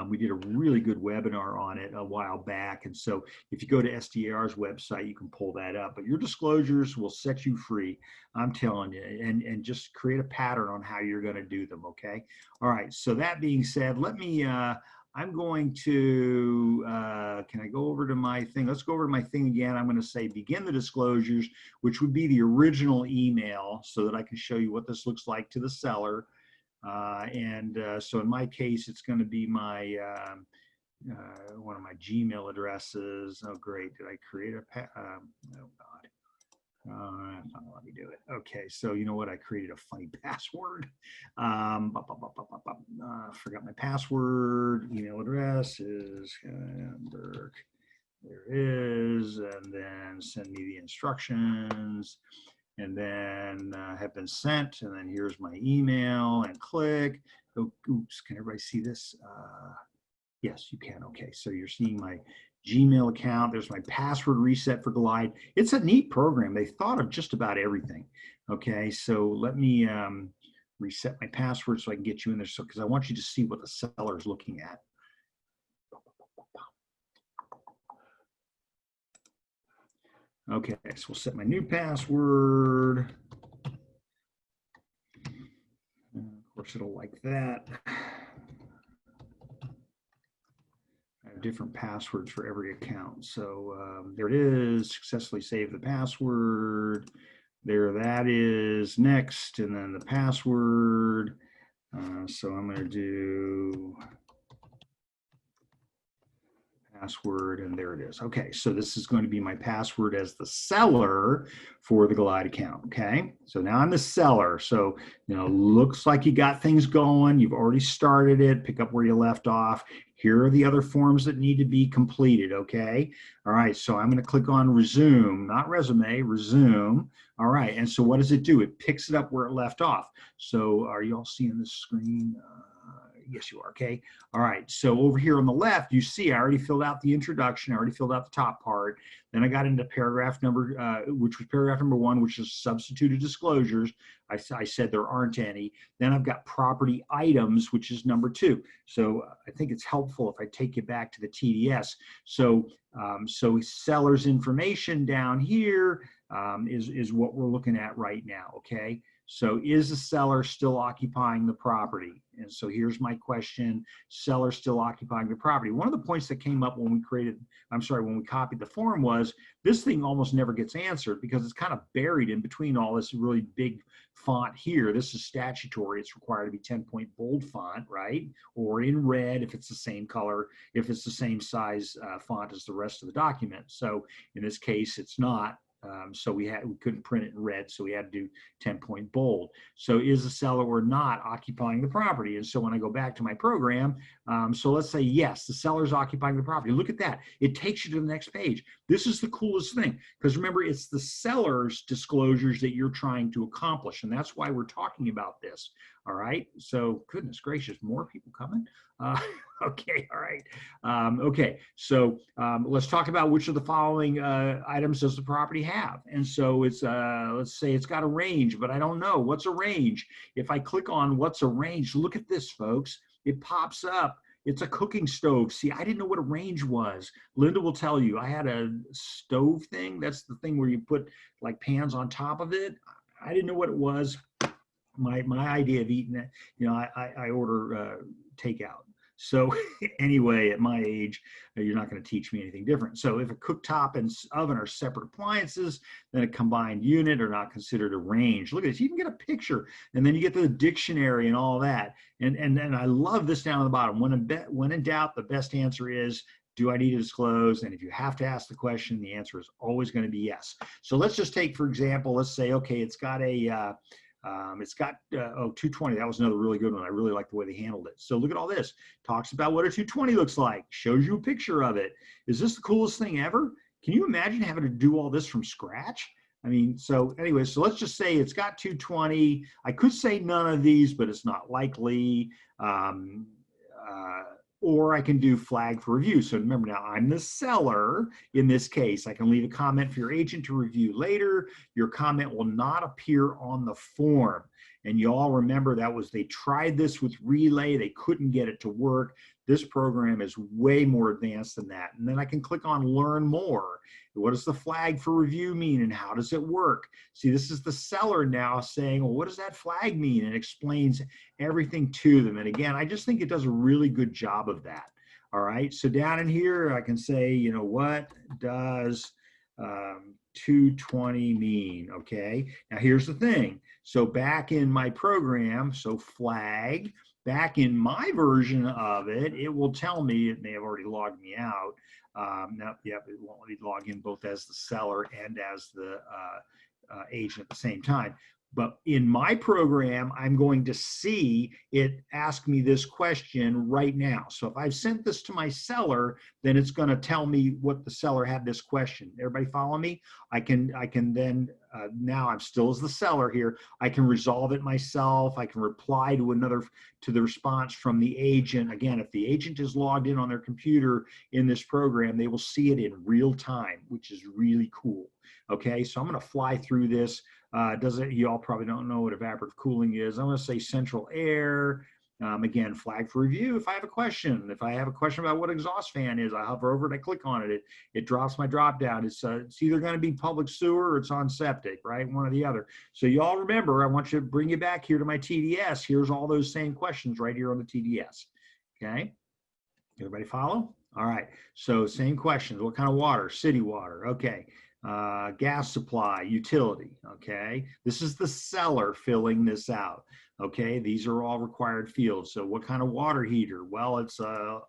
We did a really good webinar on it a while back. And so if you go to SDAR's website, you can pull that up. But your disclosures will set you free, I'm telling you, and just create a pattern on how you're going to do them, okay? All right, so that being said, let me, I'm going to, can I go over to my thing? Let's go over to my thing again. I'm going to say begin the disclosures, which would be the original email, so that I can show you what this looks like to the seller. So in my case, it's going to be my, one of my Gmail addresses. Oh, great. Did I create a, oh God. Let me do it. Okay, so you know what? I created a funny password. Forgot my password. Email address is Hamburg. There it is. And then send me the instructions. And then have been sent. And then here's my email and click. Oh, oops, can everybody see this? Yes, you can. Okay, so you're seeing my Gmail account. There's my password reset for Glide. It's a neat program. They thought of just about everything. Okay, so let me reset my password so I can get you in there. So, because I want you to see what the seller is looking at. Okay, so we'll set my new password. Of course, it'll like that. I have different passwords for every account. So there it is, successfully save the password. There that is, next, and then the password. So I'm going to do password, and there it is. Okay, so this is going to be my password as the seller for the Glide account. Okay, so now I'm the seller. So, looks like you got things going. You've already started it. Pick up where you left off. Here are the other forms that need to be completed. Okay, all right, so I'm going to click on resume, not resume, resume. All right, and so what does it do? It picks it up where it left off. So are you all seeing this screen? Yes, you are. Okay. All right. So over here on the left, you see I already filled out the introduction. I already filled out the top part. Then I got into paragraph number, which was paragraph number 1, which is substituted disclosures. I said there aren't any. Then I've got property items, which is number 2. So I think it's helpful if I take you back to the TDS. So seller's information down here is what we're looking at right now. Okay. So is the seller still occupying the property? And so here's my question, seller still occupying the property. One of the points that came up when we copied the form was this thing almost never gets answered because it's kind of buried in between all this really big font here. This is statutory. It's required to be 10-point bold font, right? Or in red if it's the same color, if it's the same size font as the rest of the document. So in this case, it's not. So we couldn't print it in red, so we had to do 10-point bold. So is the seller or not occupying the property? And so when I go back to my program, so let's say yes, the seller's occupying the property. Look at that. It takes you to the next page. This is the coolest thing because remember, it's the seller's disclosures that you're trying to accomplish, and that's why we're talking about this. All right. So goodness gracious, more people coming. Okay. All right. Okay. So let's talk about which of the following items does the property have. And so it's, let's say it's got a range, but I don't know. What's a range? If I click on what's a range, look at this, folks. It pops up It's a cooking stove. See, I didn't know what a range was. Linda will tell you, I had a stove thing. That's the thing where you put like pans on top of it. I didn't know what it was. My idea of eating it, you know, I order takeout. So anyway, at my age, you're not going to teach me anything different. So if a cooktop and oven are separate appliances, then a combined unit are not considered a range. Look at this. You can get a picture, and then you get the dictionary and all that. And I love this down on the bottom. When in doubt, the best answer is, do I need to disclose? And if you have to ask the question, the answer is always going to be yes. So let's just take, for example, let's say, okay, it's got a 220. That was another really good one. I really like the way they handled it. So look at all this. Talks about what a 220 looks like. Shows you a picture of it. Is this the coolest thing ever? Can you imagine having to do all this from scratch? I mean, so anyway, so let's just say it's got 220. I could say none of these, but it's not likely. Or I can do flag for review. So remember now, I'm the seller in this case. I can leave a comment for your agent to review later. Your comment will not appear on the form. And you all remember that was, they tried this with Relay. They couldn't get it to work. This program is way more advanced than that. And then I can click on learn more. What does the flag for review mean and how does it work? See, this is the seller now saying, well, what does that flag mean? And explains everything to them. And again, I just think it does a really good job of that. All right, so down in here, I can say, you know, what does 220 mean? Okay, now here's the thing. So back in my program, so flag, back in my version of it, it will tell me, it may have already logged me out. It won't let me log in both as the seller and as the agent at the same time. But in my program, I'm going to see it ask me this question right now. So if I've sent this to my seller, then it's going to tell me what the seller had this question. Everybody follow me? I can then, now I'm still as the seller here, I can resolve it myself. I can reply to the response from the agent. Again, if the agent is logged in on their computer in this program, they will see it in real time, which is really cool. Okay, so I'm going to fly through this. You all probably don't know what evaporative cooling is. I'm going to say central air. Again, flag for review if I have a question. If I have a question about what exhaust fan is, I hover over it, I click on it. It drops my drop down. It's either going to be public sewer or it's on septic, right? One or the other. So you all remember, I want you to bring you back here to my TDS. Here's all those same questions right here on the TDS. Okay, everybody follow? All right, so same questions. What kind of water? City water. Okay. Gas supply, utility, okay? This is the seller filling this out, okay? These are all required fields. So what kind of water heater? Well, it's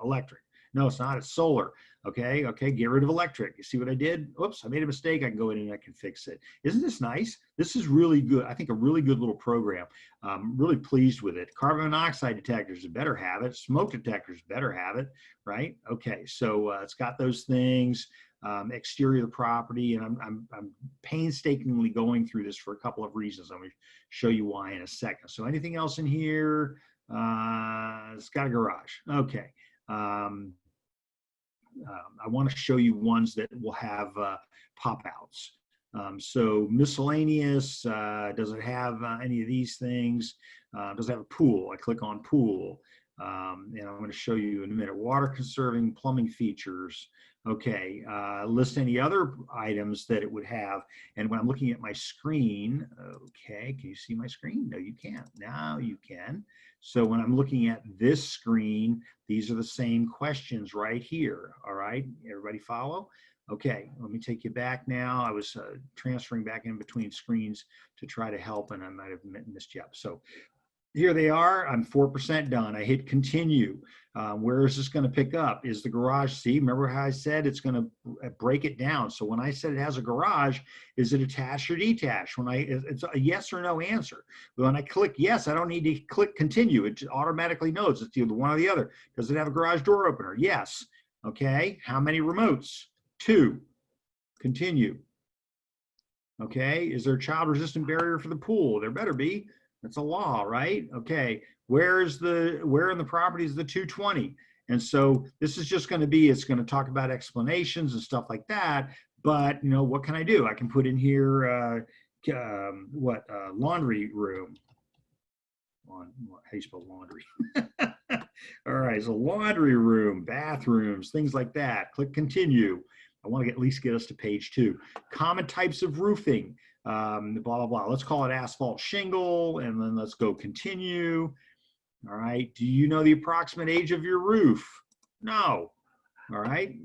electric. No, it's not, it's solar, okay? Okay, get rid of electric. You see what I did? Oops, I made a mistake. I can go in and I can fix it. Isn't this nice? This is really good. I think a really good little program. I'm really pleased with it. Carbon monoxide detectors better have it. Smoke detectors better have it, right? Okay, so it's got those things. Exterior of the property, and I'm painstakingly going through this for a couple of reasons. I'm going to show you why in a second. So anything else in here? It's got a garage. Okay. I want to show you ones that will have pop-outs. So miscellaneous, does it have any of these things? Does it have a pool? I click on pool. And I'm going to show you in a minute. Water conserving plumbing features. Okay, list any other items that it would have. And when I'm looking at my screen, okay, can you see my screen? No, you can't. Now you can. So when I'm looking at this screen, these are the same questions right here. All right, everybody follow? Okay, let me take you back now. I was transferring back in between screens to try to help, and I might have missed you up. So here they are. I'm 4% done. I hit continue. Where is this going to pick up? Is the garage, see, remember how I said it's going to break it down. So when I said it has a garage, is it attached or detached? It's a yes or no answer. But when I click yes, I don't need to click continue. It automatically knows it's either one or the other. Does it have a garage door opener? Yes. Okay. How many remotes? 2. Continue. Okay. Is there a child resistant barrier for the pool? There better be. That's a law, right? Okay, where in the property is the 220? And so this is just going to be, it's going to talk about explanations and stuff like that. But, you know, what can I do? I can put in here, laundry room. How do you spell laundry? All right, so laundry room, bathrooms, things like that. Click continue. I want to at least get us to page 2. Common types of roofing, blah, blah, blah. Let's call it asphalt shingle, and then let's go continue. All right, do you know the approximate age of your roof? No. All right.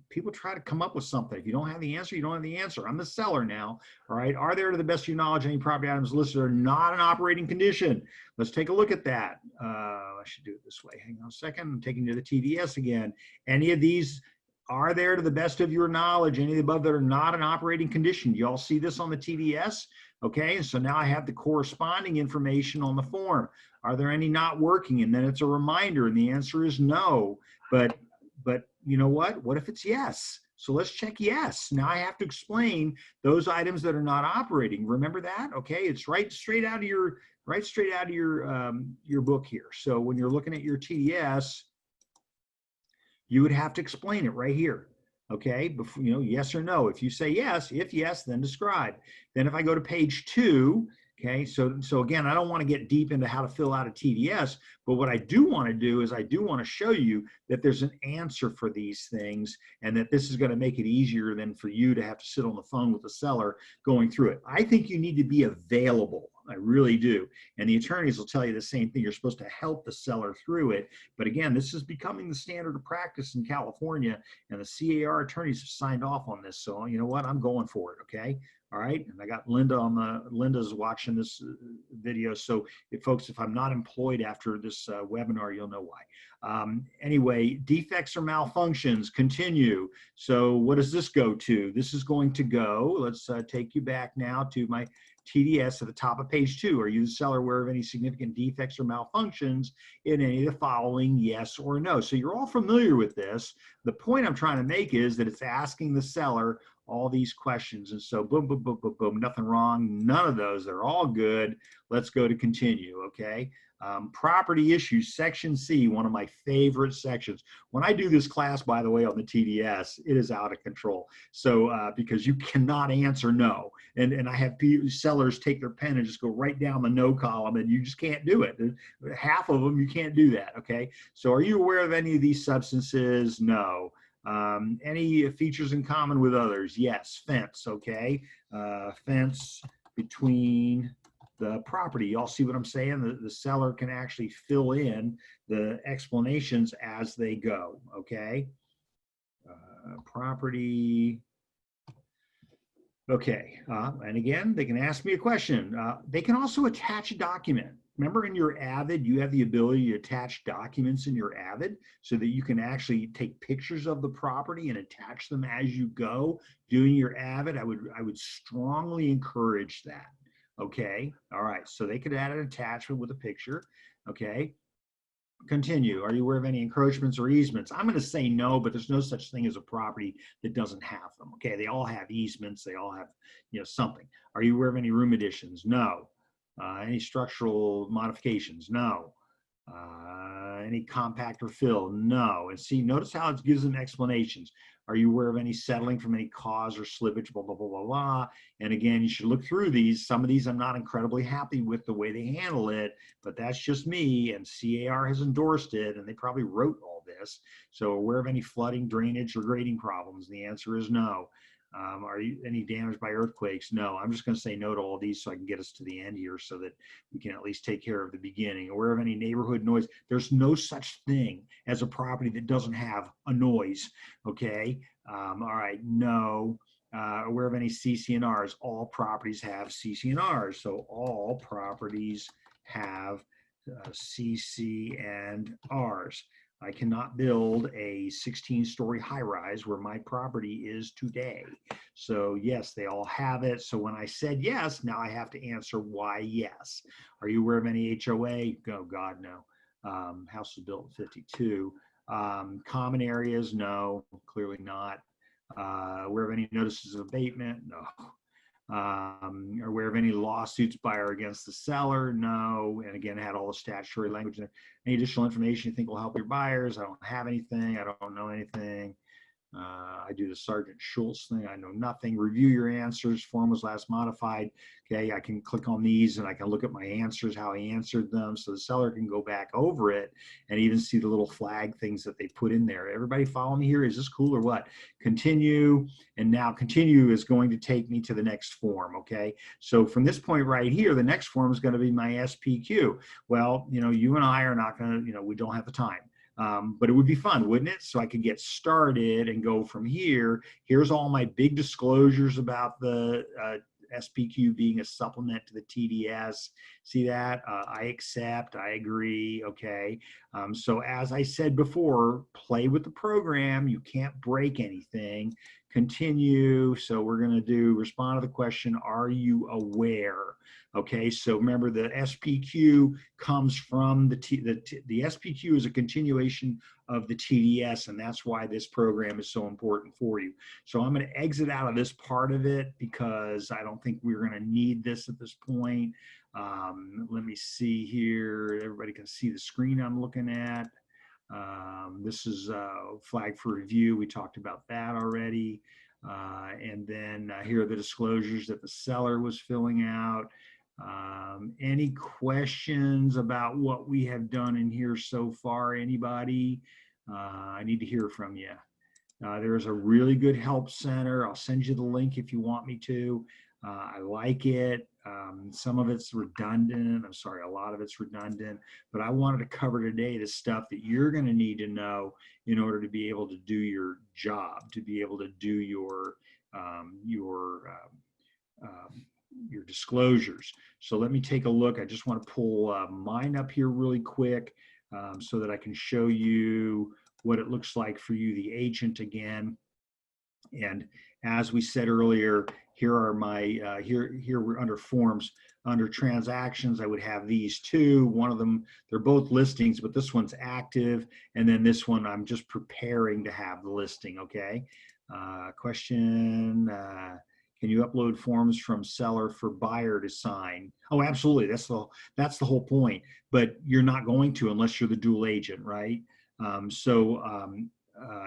People try to come up with something. If you don't have the answer, you don't have the answer. I'm the seller now. All right. Are there, to the best of your knowledge, any property items listed are not in operating condition? Let's take a look at that. I should do it this way. Hang on a second. I'm taking you to the TDS again. Any of these, are there, to the best of your knowledge, any of the above that are not in operating condition? You all see this on the TDS? Okay. And so now I have the corresponding information on the form. Are there any not working? And then it's a reminder, and the answer is no. But you know what? What if it's yes? So let's check yes. Now I have to explain those items that are not operating. Remember that? Okay, it's right straight out of your book here. So when you're looking at your TDS, you would have to explain it right here. Okay, before, yes or no. If you say yes, if yes, then describe. Then if I go to page 2. Okay, so again, I don't want to get deep into how to fill out a TDS, but what I do want to do is I do want to show you that there's an answer for these things, and that this is going to make it easier than for you to have to sit on the phone with the seller going through it. I think you need to be available. I really do. And the attorneys will tell you the same thing. You're supposed to help the seller through it. But again, this is becoming the standard of practice in California, and the CAR attorneys have signed off on this. So you know what? I'm going for it, okay? All right, and I got Linda Linda's watching this video. So if I'm not employed after this webinar, you'll know why. Anyway, defects or malfunctions, continue. So what does this go to? This is going to go, let's take you back now to my TDS at the top of page 2. Are you the seller aware of any significant defects or malfunctions in any of the following, yes or no? So you're all familiar with this. The point I'm trying to make is that it's asking the seller all these questions. And so boom, boom, boom, boom, boom, nothing wrong. None of those. They're all good. Let's go to continue, okay? Property issues, section C, one of my favorite sections. When I do this class, by the way, on the TDS, it is out of control. So because you cannot answer no. And I have sellers take their pen and just go right down the no column, and you just can't do it. Half of them, you can't do that, okay? So are you aware of any of these substances? No. Any features in common with others? Yes. Fence, okay? Fence between the property. Y'all see what I'm saying? The seller can actually fill in the explanations as they go, okay? Property. Okay, and again, they can ask me a question. They can also attach a document. Remember in your AVID, you have the ability to attach documents in your AVID so that you can actually take pictures of the property and attach them as you go doing your AVID. I would strongly encourage that. Okay, all right, so they could add an attachment with a picture. Okay, continue. Are you aware of any encroachments or easements? I'm going to say no, but there's no such thing as a property that doesn't have them. Okay, they all have easements. They all have, something. Are you aware of any room additions? No. Any structural modifications? No. Any compact or fill? No. And see, notice how it gives them explanations. Are you aware of any settling from any cause or slippage, blah, blah, blah, blah, blah. And again, you should look through these. Some of these I'm not incredibly happy with the way they handle it, but that's just me, and CAR has endorsed it, and they probably wrote all this. So aware of any flooding, drainage, or grading problems? The answer is no. Are you any damage by earthquakes? No. I'm just going to say no to all these so I can get us to the end here so that we can at least take care of the beginning. Aware of any neighborhood noise? There's no such thing as a property that doesn't have a noise. Okay. All right. No. Aware of any CC&Rs? All properties have CC&Rs. So all properties have CC&Rs. I cannot build a 16-story high-rise where my property is today. So yes, they all have it. So when I said yes, now I have to answer why yes. Are you aware of any HOA? Oh God, no. House was built in 52. Common areas? No, clearly not. Aware of any notices of abatement? No. Aware of any lawsuits by or against the seller? No. And again, had all the statutory language. Any additional information you think will help your buyers? I don't have anything. I don't know anything. I do the Sergeant Schultz thing. I know nothing. Review your answers. Form was last modified. Okay, I can click on these and I can look at my answers, how I answered them, so the seller can go back over it and even see the little flag things that they put in there. Everybody follow me here? Is this cool or what? Continue, and now continue is going to take me to the next form, okay? So from this point right here, the next form is going to be my SPQ. Well, you know, you and I are not going to, you know, we don't have the time. But it would be fun, wouldn't it? So I could get started and go from here. Here's all my big disclosures about the SPQ being a supplement to the TDS. See that? I accept, I agree, okay. So as I said before, play with the program. You can't break anything. Continue. So we're going to do respond to the question, are you aware? Okay, so remember the SPQ comes from the SPQ is a continuation of the TDS, and that's why this program is so important for you. So I'm going to exit out of this part of it because I don't think we're going to need this at this point. Let me see here. Everybody can see the screen I'm looking at. This is flag for review. We talked about that already. And then here are the disclosures that the seller was filling out. Any questions about what we have done in here so far? Anybody? I need to hear from you. There's a really good help center. I'll send you the link if you want me to. I like it. Some of it's redundant. I'm sorry, a lot of it's redundant, but I wanted to cover today the stuff that you're going to need to know in order to be able to do your job, to be able to do your disclosures. So let me take a look. I just want to pull mine up here really quick so that I can show you what it looks like for you, the agent again. And as we said earlier, here are my, here we're under forms. Under transactions, I would have these two. One of them, they're both listings, but this one's active. And then this one, I'm just preparing to have the listing, okay? Question, can you upload forms from seller for buyer to sign? Oh, absolutely, that's the whole point. But you're not going to unless you're the dual agent, right?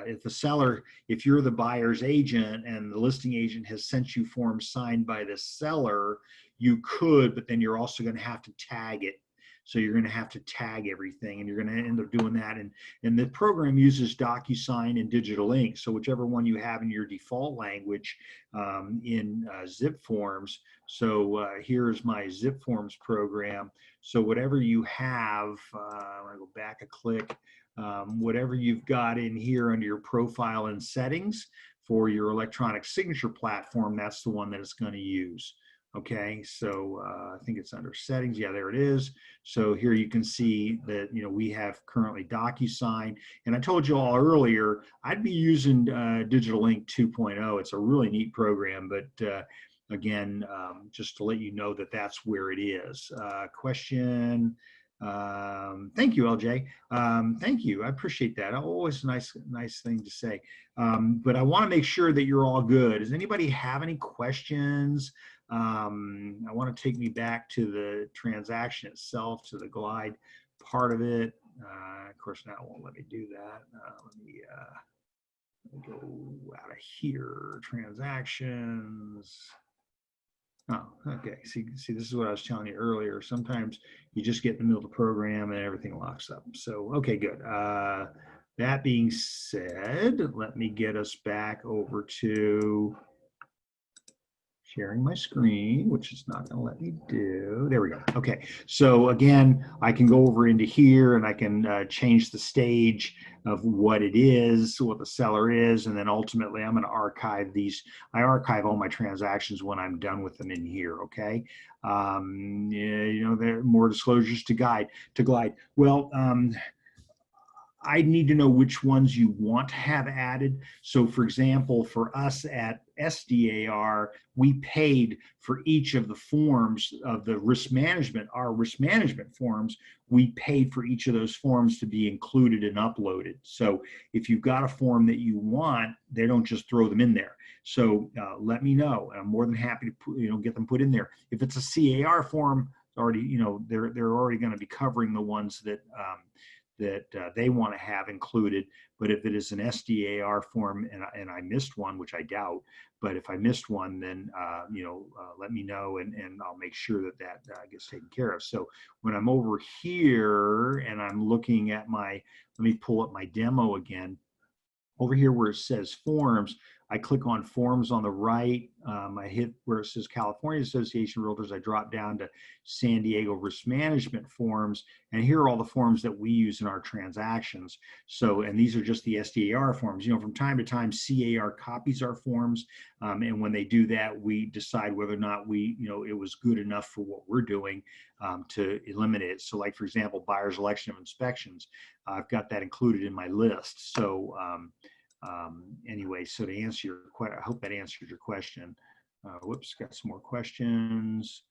If the seller, if you're the buyer's agent and the listing agent has sent you forms signed by the seller, you could, but then you're also going to have to tag it. So you're going to have to tag everything, and you're going to end up doing that. And the program uses DocuSign and digital ink. So whichever one you have in your default language in zip forms. So here's my zip forms program. So whatever you have, I'm going to go back a click. Whatever you've got in here under your profile and settings for your electronic signature platform, that's the one that it's going to use. Okay, so I think it's under settings. Yeah, there it is. So here you can see that, you know, we have currently DocuSign. And I told you all earlier, I'd be using Digital Ink 2.0. It's a really neat program, but again, just to let you know that that's where it is. Question. Thank you, LJ. Thank you. I appreciate that. Always a nice thing to say. But I want to make sure that you're all good. Does anybody have any questions? I want to take me back to the transaction itself, to the glide part of it. Of course, now it won't let me do that. Let me go out of here. Transactions. Oh, okay. See, this is what I was telling you earlier. Sometimes you just get in the middle of the program and everything locks up. So, okay, good. That being said, let me get us back over to sharing my screen, which is not going to let me do. There we go. Okay. So again, I can go over into here and I can change the stage of what it is, what the seller is, and then ultimately I'm going to archive these. I archive all my transactions when I'm done with them in here. Okay. You know, there are more disclosures to glide. Well, I need to know which ones you want to have added. So for example, for us at SDAR, we paid for each of the forms of the risk management, our risk management forms, we paid for each of those forms to be included and uploaded. So if you've got a form that you want, they don't just throw them in there. So let me know. I'm more than happy to, you know, get them put in there. If it's a CAR form, already, you know, they're already going to be covering the ones that that they want to have included. But if it is an SDAR form and I missed one, which I doubt, but if I missed one, then let me know, and I'll make sure that gets taken care of. So when I'm over here and I'm looking at let me pull up my demo again. Over here where it says forms, I click on forms on the right. I hit where it says California Association of Realtors. I drop down to San Diego Risk Management forms, and here are all the forms that we use in our transactions. So, and these are just the SDAR forms. From time to time, CAR copies our forms, and when they do that, we decide whether or not it was good enough for what we're doing to eliminate it. So, like for example, buyer's election of inspections, I've got that included in my list. So. Anyway, so to answer your question, I hope that answered your question. Whoops, got some more questions.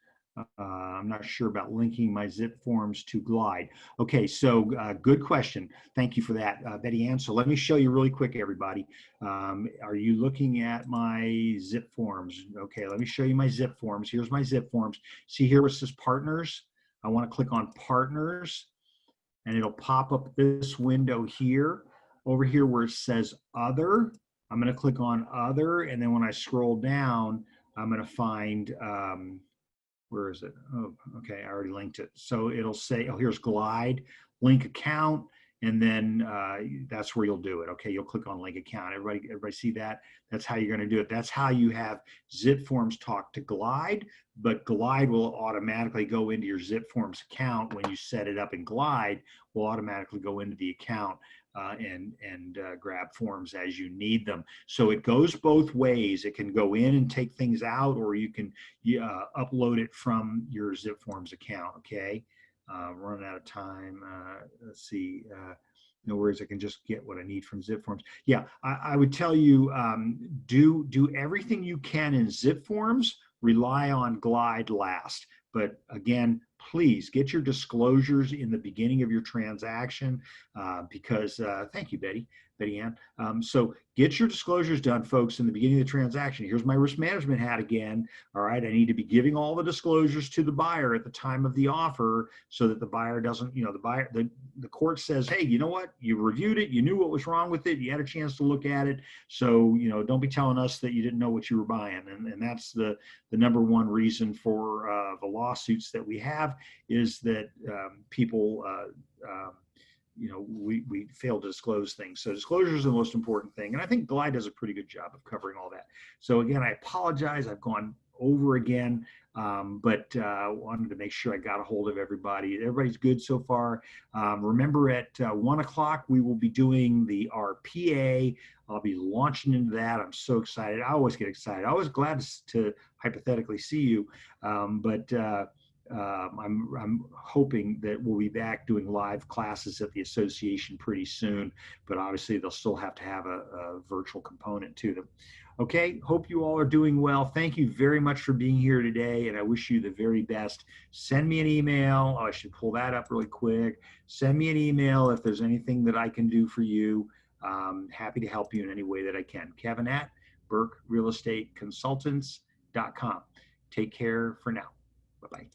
I'm not sure about linking my zip forms to Glide. Okay, so good question. Thank you for that, Betty Ann. So let me show you really quick, everybody. Are you looking at my zip forms? Okay, let me show you my zip forms. Here's my zip forms. See here where it says partners? I want to click on partners, and it'll pop up this window here. Over here where it says other, I'm going to click on other, and then when I scroll down, I'm going to find, where is it? Oh, okay, I already linked it. So it'll say, oh, here's Glide, link account, and then that's where you'll do it. Okay, you'll click on link account. Everybody see that? That's how you're going to do it. That's how you have zip forms talk to Glide, but Glide will automatically go into your zip forms account. When you set it up in Glide, will automatically go into the account and grab forms as you need them. So it goes both ways. It can go in and take things out, or you can upload it from your zip forms account. Okay, running out of time. Let's see. No worries, I can just get what I need from zip forms. Yeah, I would tell you, do everything you can in zip forms, rely on Glide last. But again, please get your disclosures in the beginning of your transaction because, thank you, Betty Ann. So get your disclosures done, folks, in the beginning of the transaction. Here's my risk management hat again. All right, I need to be giving all the disclosures to the buyer at the time of the offer so that the buyer doesn't, the court says, hey, you know what? You reviewed it. You knew what was wrong with it. You had a chance to look at it. So, don't be telling us that you didn't know what you were buying. And that's the number one reason for the lawsuits that we have is that people, we fail to disclose things. So disclosure is the most important thing. And I think Glide does a pretty good job of covering all that. So again, I apologize. I've gone over again, but wanted to make sure I got a hold of everybody. Everybody's good so far. Remember at 1 o'clock, we will be doing the RPA. I'll be launching into that. I'm so excited. I always get excited. I was glad to hypothetically see you, but I'm hoping that we'll be back doing live classes at the association pretty soon, but obviously they'll still have to have a virtual component to them. Okay, hope you all are doing well. Thank you very much for being here today, and I wish you the very best. Send me an email. Oh, I should pull that up really quick. Send me an email if there's anything that I can do for you. Happy to help you in any way that I can. Kevin at BurkeRealEstateConsultants.com. Take care for now. Bye-bye.